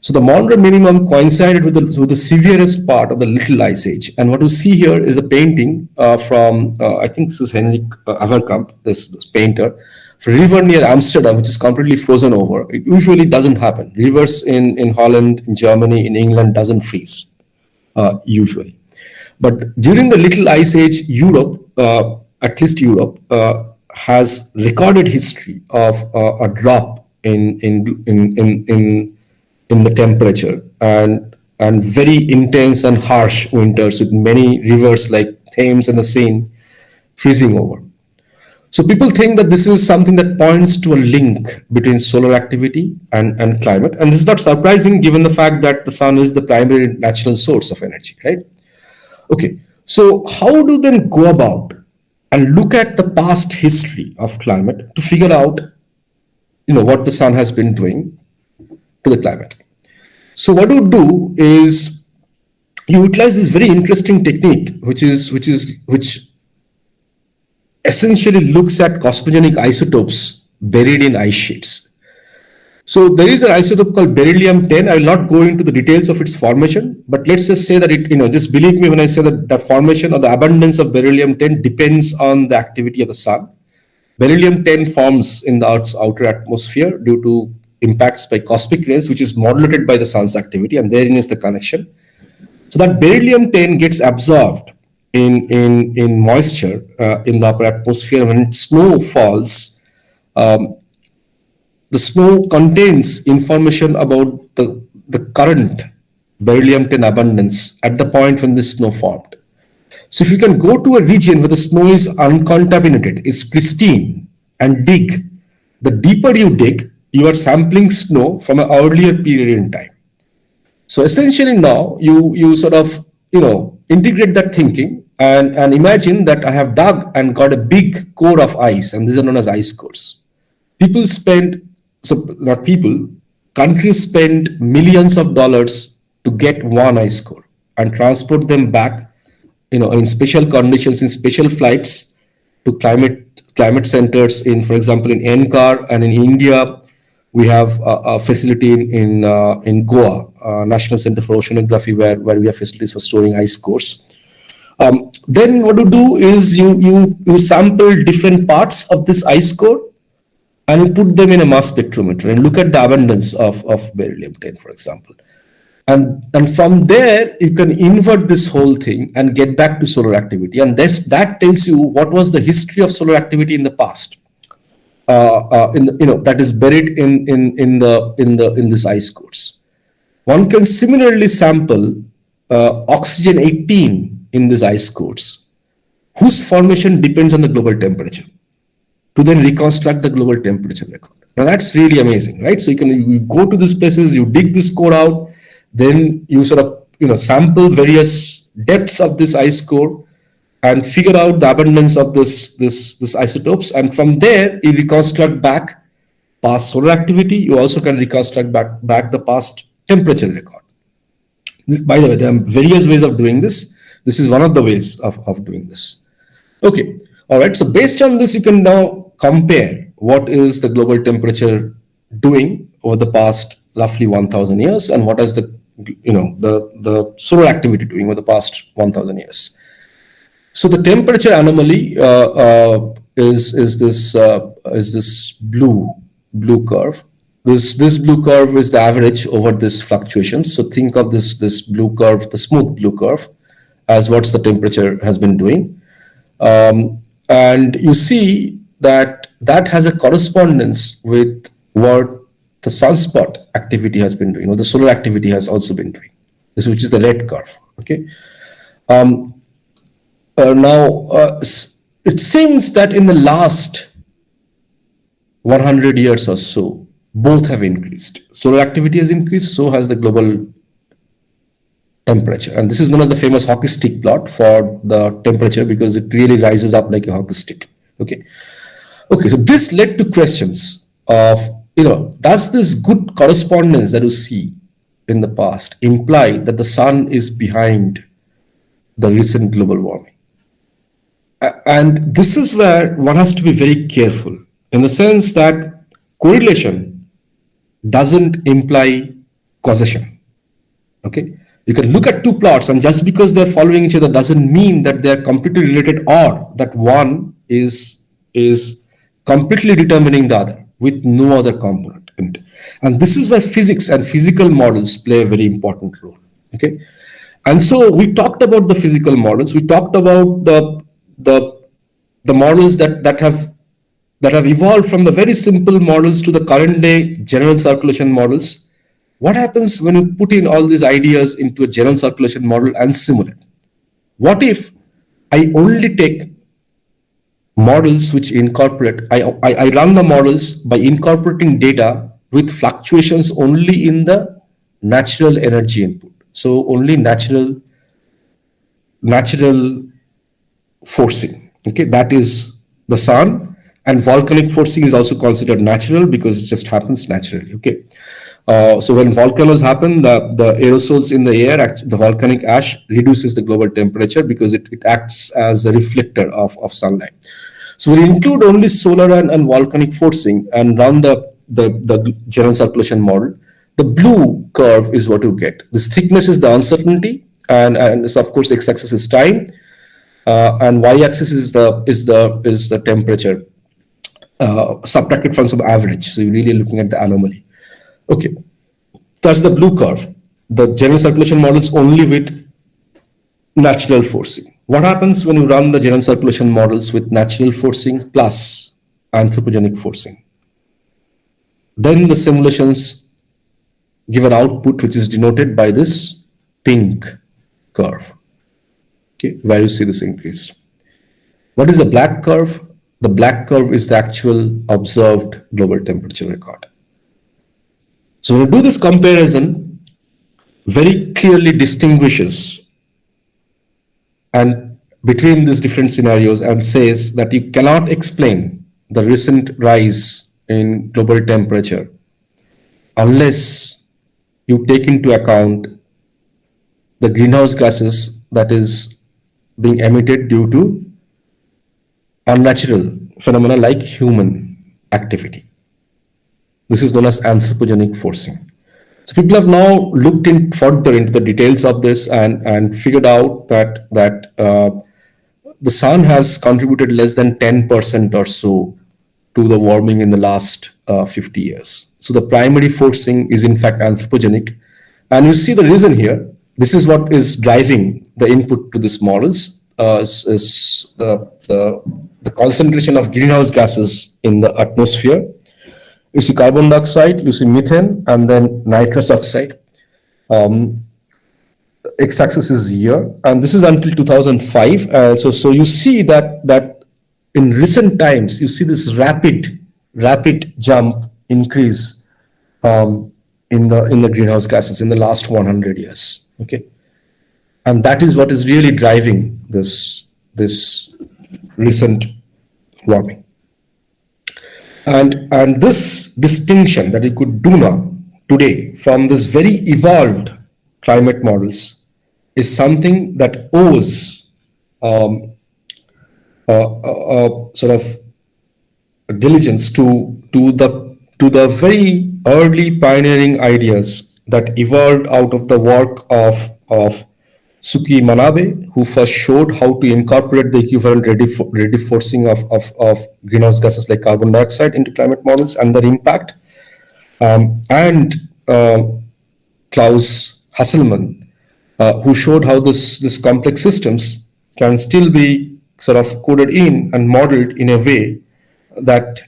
So the Maunder minimum coincided with the severest part of the Little Ice Age. And what you see here is a painting from, I think this is Henrik Averkamp, this painter, for a river near Amsterdam, which is completely frozen over. It usually doesn't happen. Rivers in Holland, in Germany, in England doesn't freeze, usually. But during the Little Ice Age, Europe, at least Europe, has recorded history of a drop in the temperature and very intense and harsh winters, with many rivers like Thames and the Seine freezing over. So people think that this is something that points to a link between solar activity and climate. And this is not surprising given the fact that the sun is the primary natural source of energy, right? Okay, so how do then go about and look at the past history of climate to figure out, what the sun has been doing to the climate? So what you do is you utilize this very interesting technique, which essentially looks at cosmogenic isotopes buried in ice sheets. So there is an isotope called beryllium-10. I will not go into the details of its formation, but let's just say that just believe me when I say that the formation or the abundance of beryllium-10 depends on the activity of the sun. Beryllium-10 forms in the Earth's outer atmosphere due to impacts by cosmic rays, which is modulated by the sun's activity, and therein is the connection. So that beryllium-10 gets absorbed in moisture in the upper atmosphere. When snow falls, the snow contains information about the current beryllium-10 abundance at the point when the snow formed. So if you can go to a region where the snow is uncontaminated, is pristine, and dig, the deeper you dig, you are sampling snow from an earlier period in time. So essentially now you sort of integrate that thinking and imagine that I have dug and got a big core of ice, and these are known as ice cores. Countries spend millions of dollars to get one ice core and transport them back, in special conditions, in special flights to climate centers for example, in NCAR, and in India, we have a facility in Goa, National Center for Oceanography, where we have facilities for storing ice cores. Then what you do is you sample different parts of this ice core and you put them in a mass spectrometer and look at the abundance of beryllium-10, for example. And from there, you can invert this whole thing and get back to solar activity. And that tells you what was the history of solar activity in the past. That is buried in this ice cores. One can similarly sample oxygen 18 in these ice cores, whose formation depends on the global temperature, to then reconstruct the global temperature record. Now that's really amazing, right? So you go to these places, you dig this core out, then you sort of sample various depths of this ice core and figure out the abundance of this isotopes, and from there you reconstruct back past solar activity. You also can reconstruct back the past temperature record. By the way, there are various ways of doing this. This is one of the ways of doing this. Okay, all right. So based on this, you can now compare what is the global temperature doing over the past roughly 1,000 years, and what is the solar activity doing over the past 1,000 years. So the temperature anomaly is this blue curve. This blue curve is the average over this fluctuation. So think of this blue curve, the smooth blue curve, as what's the temperature has been doing, and you see that has a correspondence with what the sunspot activity has been doing, or the solar activity has also been doing. This, which is the red curve. Okay. It seems that in the last 100 years or so, both have increased. Solar activity has increased, so has the global temperature. And this is known as the famous hockey stick plot for the temperature, because it really rises up like a hockey stick. Okay. So this led to questions of, does this good correspondence that you see in the past imply that the sun is behind the recent global warming? And this is where one has to be very careful, in the sense that correlation doesn't imply causation. Okay, you can look at two plots, and just because they're following each other doesn't mean that they're completely related, or that one is completely determining the other with no other component. And this is where physics and physical models play a very important role. Okay, and so we talked about the physical models. We talked about the models that have evolved from the very simple models to the current day general circulation models. What happens when you put in all these ideas into a general circulation model and simulate? What if I only take models which incorporate, I run the models by incorporating data with fluctuations only in the natural energy input. So only natural forcing. Okay, that is the sun, and volcanic forcing is also considered natural because it just happens naturally. Okay, so when volcanoes happen, the aerosols in the air, the volcanic ash reduces the global temperature because it acts as a reflector of sunlight. So we include only solar and volcanic forcing and run the general circulation model. The blue curve is what you get. This thickness is the uncertainty, and so of course x-axis is time, and y-axis is the temperature subtracted from some average. So you're really looking at the anomaly. Okay, that's the blue curve. The general circulation model is only with natural forcing. What happens when you run the general circulation models with natural forcing plus anthropogenic forcing? Then the simulations give an output which is denoted by this pink curve. Okay, where you see this increase. What is the black curve? The black curve is the actual observed global temperature record. So when you do this comparison, very clearly distinguishes and between these different scenarios, and says that you cannot explain the recent rise in global temperature unless you take into account the greenhouse gases that is being emitted due to unnatural phenomena like human activity. This is known as anthropogenic forcing. So people have now looked in further into the details of this and figured out that the sun has contributed less than 10% or so to the warming in the last 50 years. So the primary forcing is in fact anthropogenic. And you see the reason here. This is what is driving the input to these models, is the concentration of greenhouse gases in the atmosphere. You see carbon dioxide, you see methane, and then nitrous oxide. X-axis is year, and this is until 2005. So you see that in recent times, you see this rapid jump increase in the greenhouse gases in the last 100 years. Okay, and that is what is really driving this recent warming. And this distinction that you could do now today from this very evolved climate models is something that owes sort of diligence to the very early pioneering ideas that evolved out of the work of Suki Manabe, who first showed how to incorporate the equivalent radiative forcing of greenhouse gases like carbon dioxide into climate models and their impact, and Klaus Hasselmann, who showed how this complex systems can still be sort of coded in and modeled in a way that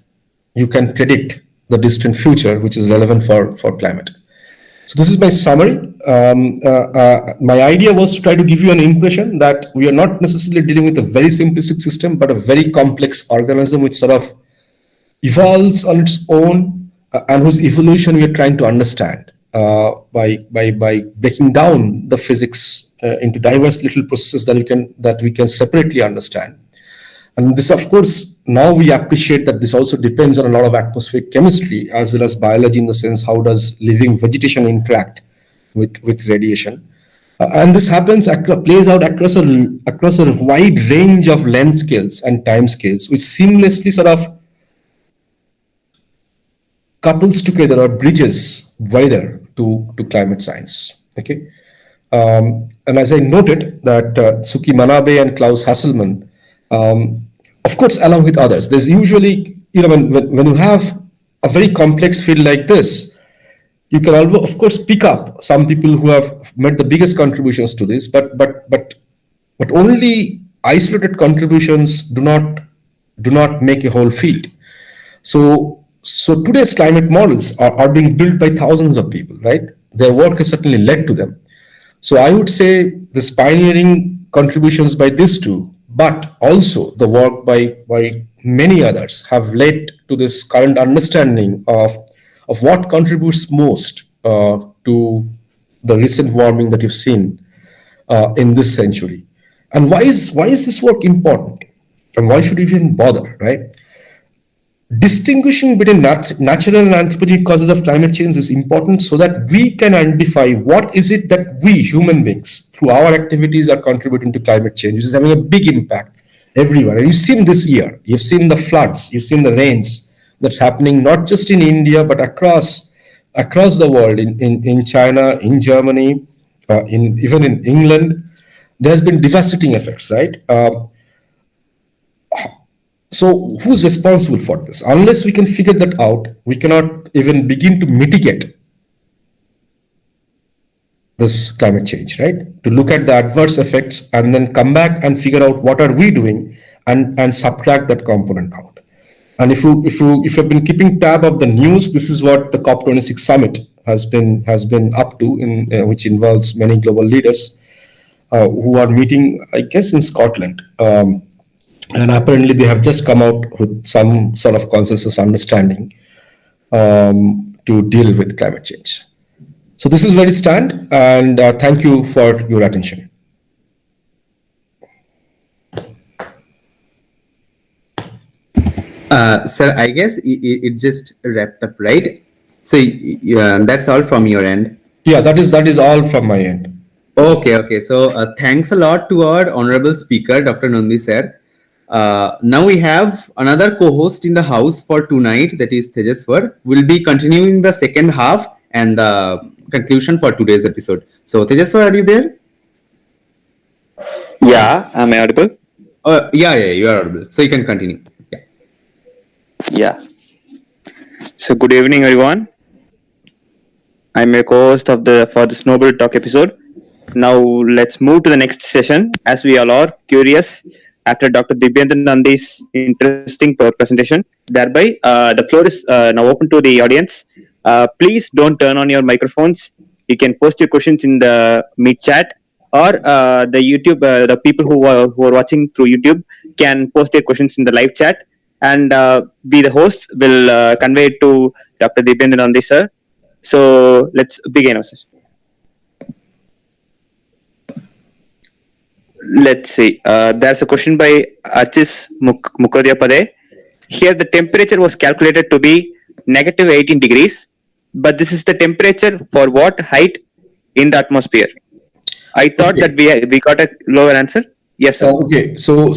you can predict the distant future, which is relevant for climate. So this is my summary. My idea was to try to give you an impression that we are not necessarily dealing with a very simplistic system, but a very complex organism which sort of evolves on its own, and whose evolution we are trying to understand by breaking down the physics into diverse little processes that we can separately understand. And this, of course, now we appreciate that this also depends on a lot of atmospheric chemistry as well as biology, in the sense how does living vegetation interact with radiation. And this plays out across a wide range of length scales and time scales, which seamlessly sort of couples together or bridges weather to climate science. Okay, and as I noted that Suki Manabe and Klaus Hasselmann, of course, along with others, there's usually, when you have a very complex field like this, you can of course pick up some people who have made the biggest contributions to this, but only isolated contributions do not make a whole field. So today's climate models are being built by thousands of people, right? Their work has certainly led to them. So I would say this pioneering contributions by these two, but also the work by many others, have led to this current understanding of what contributes most to the recent warming that you've seen in this century. And why is this work important? And why should we even bother, right? Distinguishing between natural and anthropogenic causes of climate change is important so that we can identify what is it that we human beings through our activities are contributing to climate change, which is having a big impact everywhere. And you've seen this year, you've seen the floods, you've seen the rains that's happening not just in India but across the world, in China, in Germany, even in England. There's been devastating effects, right? So who's responsible for this? Unless we can figure that out, we cannot even begin to mitigate this climate change, right? To look at the adverse effects and then come back and figure out what are we doing and subtract that component out. And if you've been keeping tab of the news, this is what the COP26 summit has been up to, which involves many global leaders who are meeting, I guess, in Scotland. And apparently they have just come out with some sort of consensus understanding to deal with climate change. So this is where we stand, and thank you for your attention. Sir, I guess it just wrapped up, right? So that's all from your end. Yeah, that is all from my end. Okay. So thanks a lot to our honorable speaker, Dr. Nandi sir. Now we have another co-host in the house for tonight, that is Tejaswar. We'll be continuing the second half, and the conclusion for today's episode. So, Tejaswar, are you there? Yeah, am I audible? Yeah, you are audible. So you can continue. Yeah. Yeah. So good evening, everyone. I'm your co-host for this Nobel Talk episode. Now let's move to the next session, as we all are curious after Dr. Dibyendu Nandi's interesting presentation. Thereby, the floor is now open to the audience. Please don't turn on your microphones. You can post your questions in the Meet chat, or the YouTube. The people who are watching through YouTube can post their questions in the live chat, and we, the host, will convey it to Dr. Dibyendu Nandi sir. So let's begin our session. Let's see. There's a question by Achis Mukhodyapade. Here, the temperature was calculated to be negative 18 degrees, but this is the temperature for what height in the atmosphere? I thought that we got a lower answer. Yes, sir. Okay, so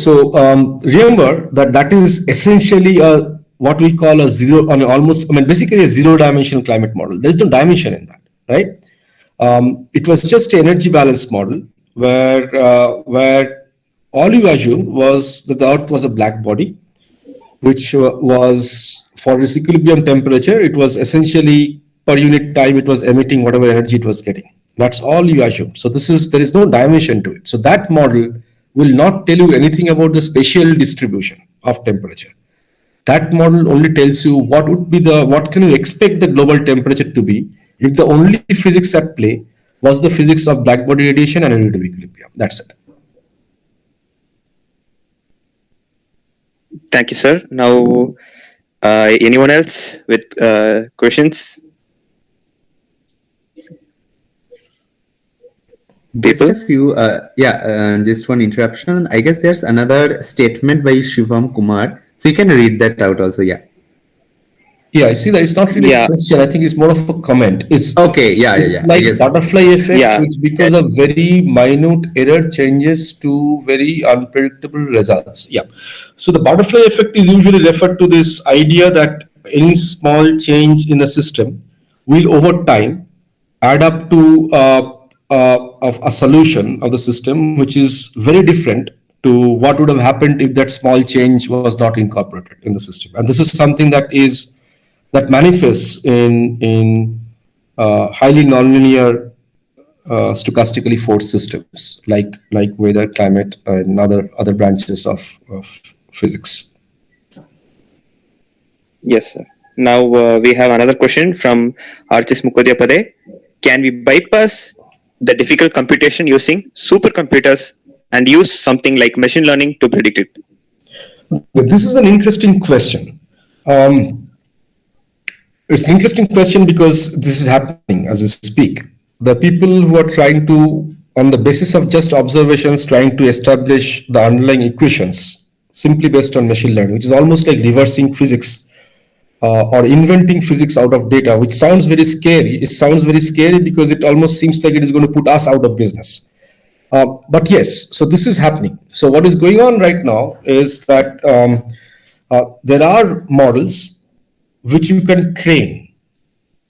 remember that is essentially what we call a zero, basically a zero-dimensional climate model. There's no dimension in that, right? It was just an energy balance model where all you assumed was that the Earth was a black body, which was for its equilibrium temperature. It was essentially per unit time. It was emitting whatever energy it was getting. That's all you assume. So there is no dimension to it. So that model will not tell you anything about the spatial distribution of temperature. That model only tells you what can you expect the global temperature to be if the only physics at play was the physics of black body radiation and relative equilibrium. That's it. Thank you, sir. Now, anyone else with questions? Just a few, just one interruption. I guess there's another statement by Shivam Kumar. So you can read that out also, yeah. Yeah, I see that it's not really a question. I think it's more of a comment. It's like butterfly effect, which because of very minute error changes to very unpredictable results. Yeah. So the butterfly effect is usually referred to this idea that any small change in a system will over time add up to a solution of the system, which is very different to what would have happened if that small change was not incorporated in the system. And this is something that manifests in highly nonlinear stochastically forced systems like weather, climate, and other branches of physics. Yes, sir. Now we have another question from Archis Mukhodyapade. Can we bypass the difficult computation using supercomputers and use something like machine learning to predict it? This is an interesting question. It's an interesting question because this is happening as we speak. The people who are trying to, on the basis of just observations, trying to establish the underlying equations simply based on machine learning, which is almost like reversing physics or inventing physics out of data, which sounds very scary. It sounds very scary because it almost seems like it is going to put us out of business. But yes, so this is happening. So what is going on right now is that there are models which you can train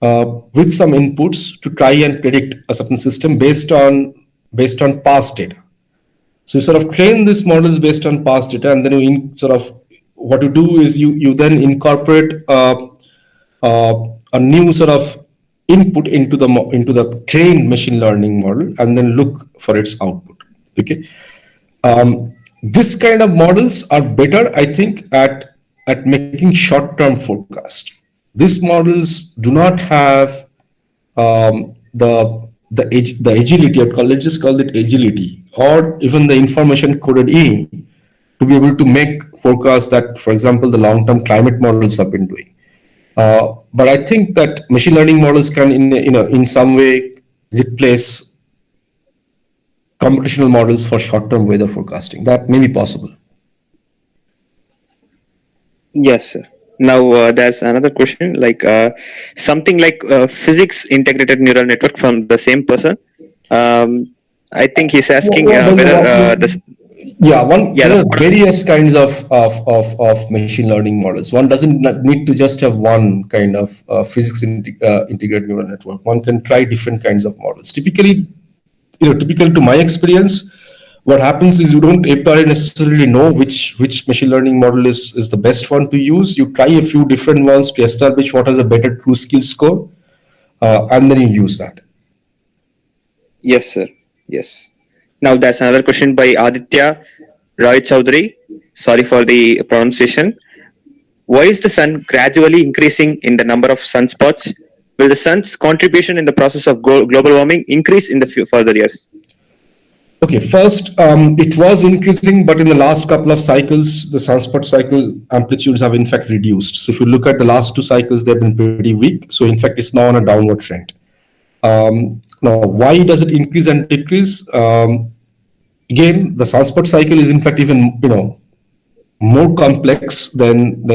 with some inputs to try and predict a certain system based on past data. So you sort of train these models based on past data, and then what you do is you then incorporate a new sort of input into the trained machine learning model, and then look for its output. Okay, this kind of models are better, I think, at making short-term forecast. These models do not have the agility. Let's just call it agility, or even the information coded in to be able to make forecasts that, for example, the long-term climate models have been doing. But I think that machine learning models can, in some way, replace computational models for short-term weather forecasting. That may be possible. Yes, sir. Now there's another question, like something like physics integrated neural network from the same person. I think he's asking whether Yeah, Yeah, there the are model. various kinds of machine learning models. One doesn't need to just have one kind of physics integrated neural network. One can try different kinds of models. Typically, typical to my experience, what happens is you don't necessarily know which machine learning model is the best one to use. You try a few different ones to establish what has a better true skill score, and then you use that. Yes, sir. Yes. Now that's another question by Aditya Roy Chaudhary. Sorry for the pronunciation. Why is the sun gradually increasing in the number of sunspots? Will the sun's contribution in the process of global warming increase in the further years? Okay, first, it was increasing, but in the last couple of cycles, the sunspot cycle amplitudes have in fact reduced. So if you look at the last two cycles, they've been pretty weak. So in fact, it's now on a downward trend. Now, why does it increase and decrease? Again, the sunspot cycle is in fact even more complex than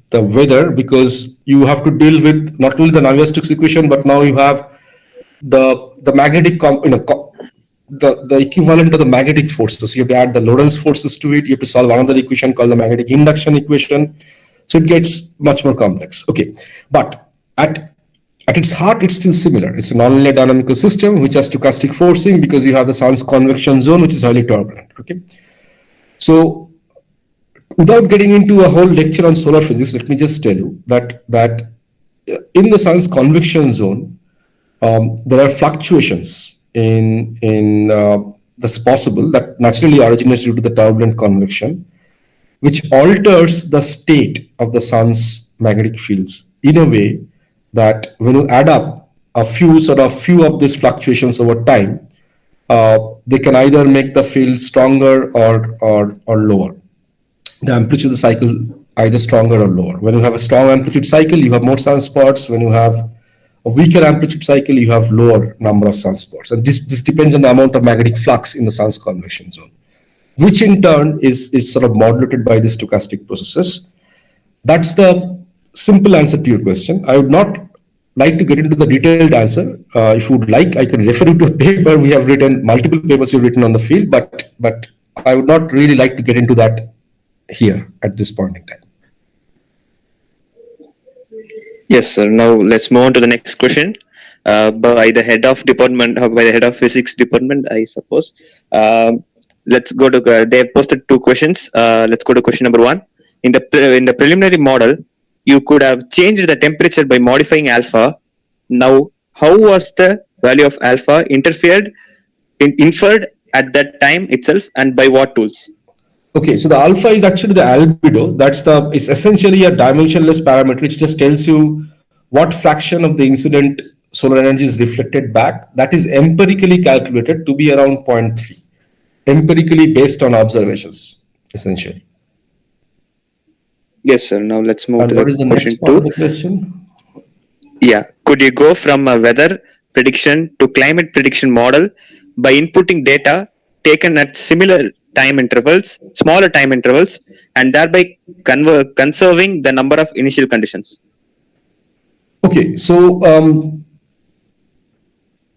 the weather, because you have to deal with not only the Navier-Stokes equation, but now you have the magnetic the equivalent of the magnetic forces. So you have to add the Lorentz forces to it. You have to solve another equation called the magnetic induction equation. So it gets much more complex. Okay, but at its heart, it's still similar. It's a nonlinear dynamical system which has stochastic forcing, because you have the sun's convection zone, which is highly turbulent. Okay, so without getting into a whole lecture on solar physics, let me just tell you that in the sun's convection zone, there are fluctuations in that's possible, that naturally originates due to the turbulent convection, which alters the state of the sun's magnetic fields in a way that when you add up a few of these fluctuations over time, they can either make the field stronger or lower. The amplitude of the cycle either stronger or lower. When you have a strong amplitude cycle, you have more sunspots. When you have a weaker amplitude cycle, you have lower number of sunspots. And this depends on the amount of magnetic flux in the sun's convection zone, which in turn is sort of modulated by the stochastic processes. That's the simple answer to your question. I would not like to get into the detailed answer. If you would like, I can refer you to a paper we have written, multiple papers we've written on the field, but I would not really like to get into that here at this point in time. Yes, sir. Now let's move on to the next question by the head of department, by the head of physics department, I suppose. Let's go to. They have posted two questions. Let's go to question number one. In the preliminary model, you could have changed the temperature by modifying alpha. Now, how was the value of alpha inferred at that time itself, and by what tools? Okay, so the alpha is actually the albedo. It's essentially a dimensionless parameter which just tells you what fraction of the incident solar energy is reflected back. That is empirically calculated to be around 0.3, empirically based on observations, essentially. Yes, sir. Now let's move to what is the next part of the question? Yeah, could you go from a weather prediction to climate prediction model by inputting data taken at similar time intervals, smaller time intervals, and thereby conserving the number of initial conditions? Okay, so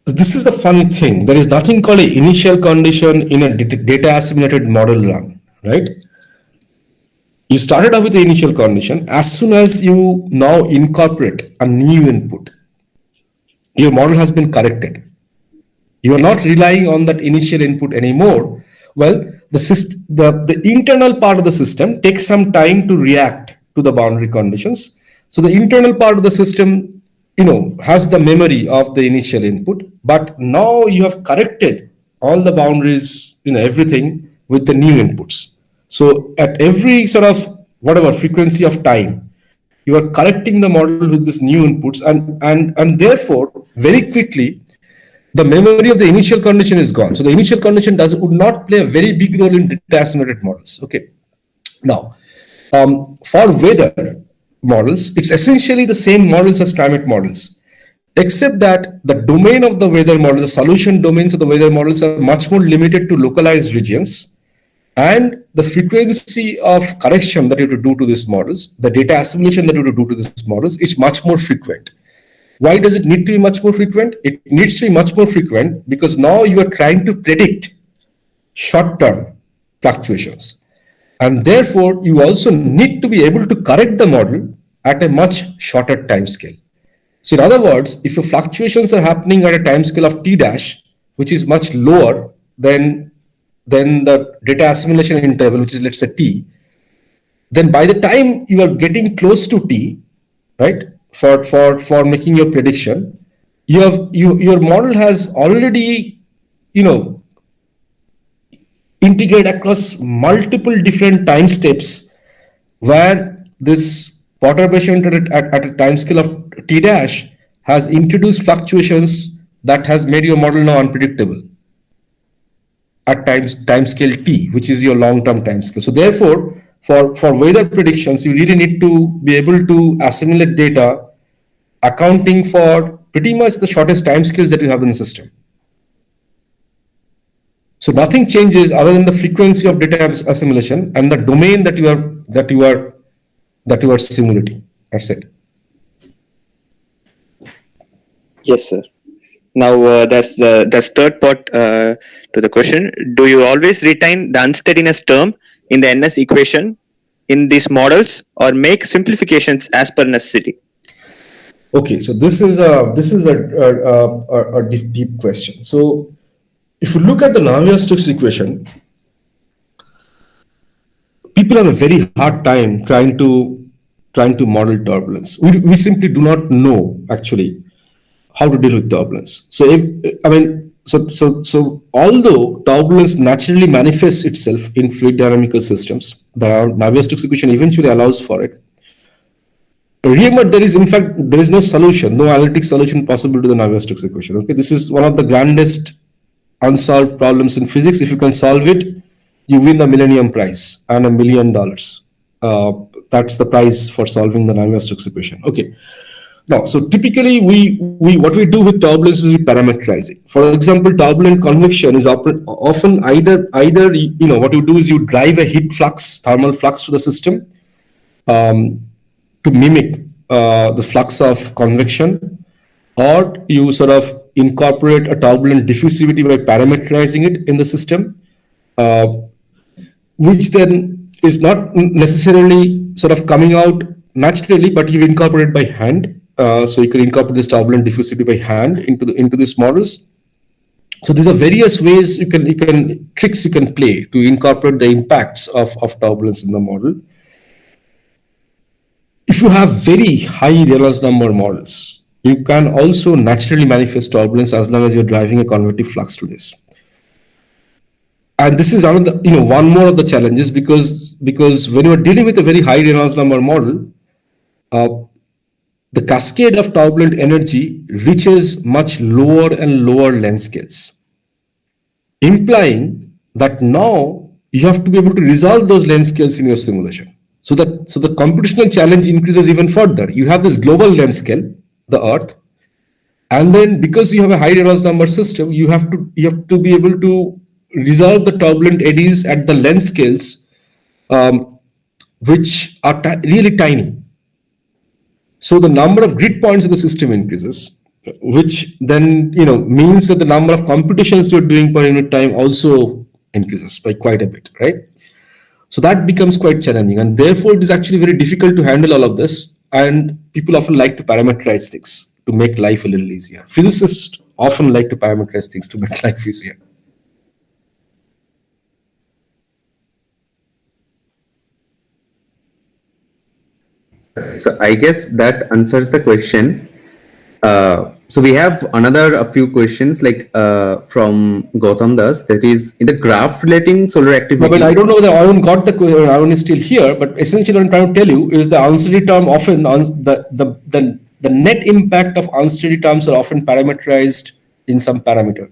this is the funny thing. There is nothing called an initial condition in a data assimilated model run, right? You started off with the initial condition. As soon as you now incorporate a new input, your model has been corrected. You are not relying on that initial input anymore. Well, the internal part of the system takes some time to react to the boundary conditions. So the internal part of the system, has the memory of the initial input, but now you have corrected all the boundaries, everything with the new inputs. So at every sort of whatever frequency of time, you are correcting the model with these new inputs, and therefore very quickly the memory of the initial condition is gone. So the initial condition would not play a very big role in data assimilated models. Okay. Now, for weather models, it's essentially the same models as climate models, except that the domain of the weather model, the solution domains of the weather models are much more limited to localized regions, and the frequency of correction that you have to do to these models, the data assimilation that you have to do to these models is much more frequent. Why does it need to be much more frequent? It needs to be much more frequent because now you are trying to predict short-term fluctuations. And therefore, you also need to be able to correct the model at a much shorter time scale. So in other words, if your fluctuations are happening at a time scale of t dash, which is much lower than the data assimilation interval, which is, let's say, t, then by the time you are getting close to t, right, for making your prediction, your model has already, integrate across multiple different time steps where this perturbation at a time scale of t dash has introduced fluctuations that has made your model now unpredictable at time scale t, which is your long-term time scale. So therefore, for weather predictions, you really need to be able to assimilate data accounting for pretty much the shortest time scales that you have in the system. So nothing changes other than the frequency of data assimilation and the domain that you are simulating. That's it. Yes, sir. Now that's third part to the question. Do you always retain the unsteadiness term in the NS equation in these models, or make simplifications as per necessity? Okay, so this is a deep question. So if you look at the Navier-Stokes equation, people have a very hard time trying to model turbulence. We simply do not know actually how to deal with turbulence. So so although turbulence naturally manifests itself in fluid dynamical systems, the Navier-Stokes equation eventually allows for it. Remember, there is no solution, no analytic solution possible to the Navier-Stokes equation. Okay, this is one of the grandest unsolved problems in physics. If you can solve it, you win the Millennium Prize and $1 million. That's the prize for solving the Navier-Stokes equation. Okay. Now, so typically what we do with turbulence is we parameterize it. For example, turbulent convection is often either what you do is you drive a heat flux, thermal flux to the system to mimic the flux of convection, or you sort of incorporate a turbulent diffusivity by parameterizing it in the system, which then is not necessarily sort of coming out naturally, but you incorporate by hand. So you can incorporate this turbulent diffusivity by hand into these models. So these are various ways tricks you can play to incorporate the impacts of turbulence in the model. If you have very high Reynolds number models, you can also naturally manifest turbulence as long as you're driving a convective flux to this. And this is another, one more of the challenges, because when you're dealing with a very high Reynolds number model, the cascade of turbulent energy reaches much lower and lower length scales, implying that now you have to be able to resolve those length scales in your simulation. So the computational challenge increases even further. You have this global length scale, the Earth, and then because you have a high Reynolds number system, you have to be able to resolve the turbulent eddies at the length scales, which are really tiny. So the number of grid points in the system increases, which then means that the number of computations you're doing per unit time also increases by quite a bit, right? So that becomes quite challenging, and therefore it is actually very difficult to handle all of this. And people often like to parameterize things to make life a little easier. Physicists often like to parameterize things to make life easier. So I guess that answers the question. So we have a few questions from Gautam Das, that is in the graph relating solar activity. But I don't know whether Arun got the question. Arun is still here, but essentially what I'm trying to tell you is the unsteady term often, the net impact of unsteady terms are often parameterized in some parameter.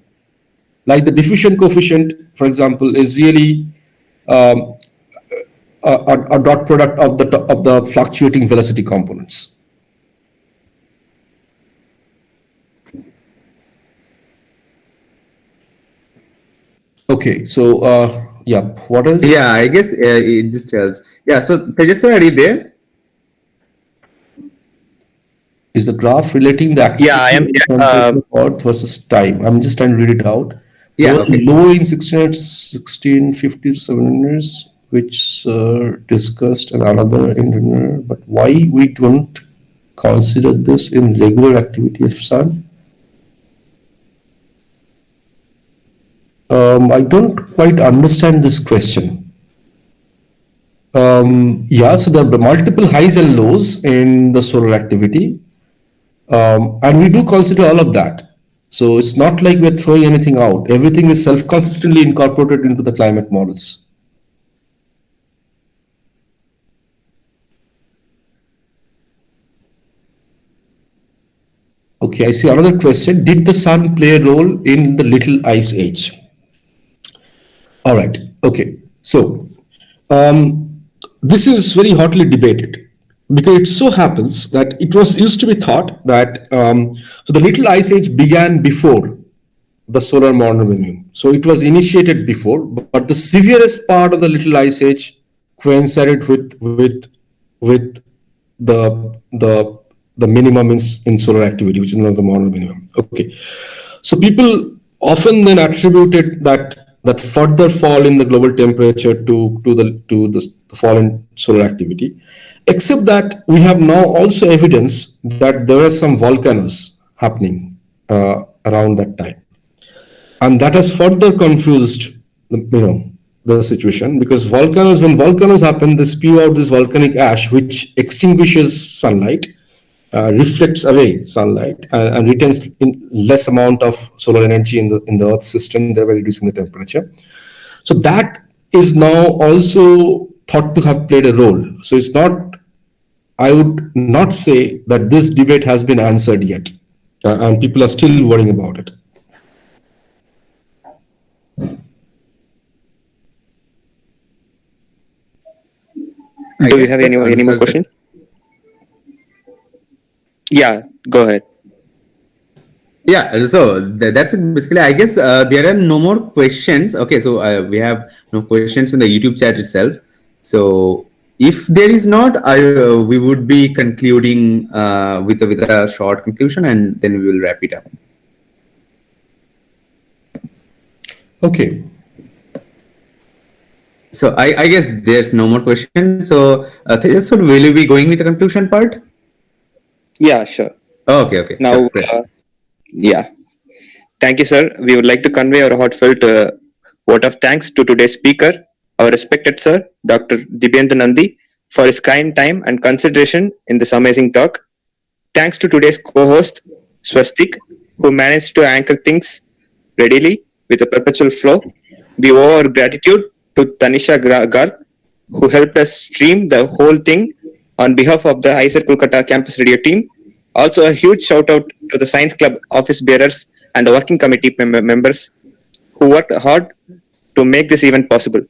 Like the diffusion coefficient, for example, is really a dot product of the fluctuating velocity components. Okay, so yeah, what else? Yeah, I guess it just helps. Yeah, so Tejas, are you there? Is the graph relating the activity Yeah, I am. versus time? I'm just trying to read it out. Yeah, There was okay. low in 1650 to 700, which discussed and another in, but why we don't consider this in regular activities, Sun? I don't quite understand this question. Yeah, so there are multiple highs and lows in the solar activity, and we do consider all of that. So it's not like we're throwing anything out. Everything is self-consistently incorporated into the climate models. Okay, I see another question. Did the sun play a role in the Little Ice Age? All right. Okay. So this is very hotly debated because it so happens that it was used to be thought that so the Little Ice Age began before the solar modern minimum. So it was initiated before, but the severest part of the Little Ice Age coincided with the minimum in solar activity, which is known as the modern minimum. Okay. So people often then attributed that further fall in the global temperature to the fall in solar activity, except that we have now also evidence that there are some volcanoes happening around that time, and that has further confused the situation, because when volcanoes happen, they spew out this volcanic ash which extinguishes sunlight, reflects away sunlight, and retains in less amount of solar energy in the Earth system, thereby reducing the temperature. So that is now also thought to have played a role. So it's not, I would not say that this debate has been answered yet, and people are still worrying about it. Do you have any more questions? Yeah, go ahead. Yeah, so that's basically, I guess there are no more questions. Okay, so we have no questions in the YouTube chat itself. So if there is not, we would be concluding with a short conclusion, and then we will wrap it up. Okay. So I guess there's no more questions. So so will you be going with the conclusion part? Yeah, sure. Okay. Now, yeah. Thank you, sir. We would like to convey our heartfelt vote of thanks to today's speaker, our respected sir, Dr. Dibyendu Nandi, for his kind time and consideration in this amazing talk. Thanks to today's co-host, Swastik, who managed to anchor things readily with a perpetual flow. We owe our gratitude to Tanisha Garg, who helped us stream the whole thing on behalf of the ISER Kolkata campus radio team. Also, a huge shout out to the Science Club office bearers and the working committee members who worked hard to make this event possible.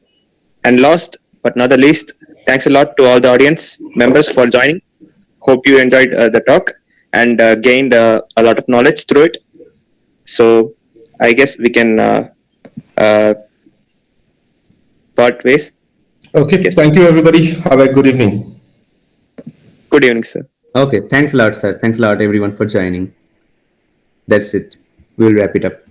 And last but not the least, thanks a lot to all the audience members for joining. Hope you enjoyed the talk and gained a lot of knowledge through it. So I guess we can part ways. Okay, yes. Thank you everybody. Have a good evening. Good evening, sir. Okay, thanks a lot, sir. Thanks a lot, everyone, for joining. That's it. We'll wrap it up.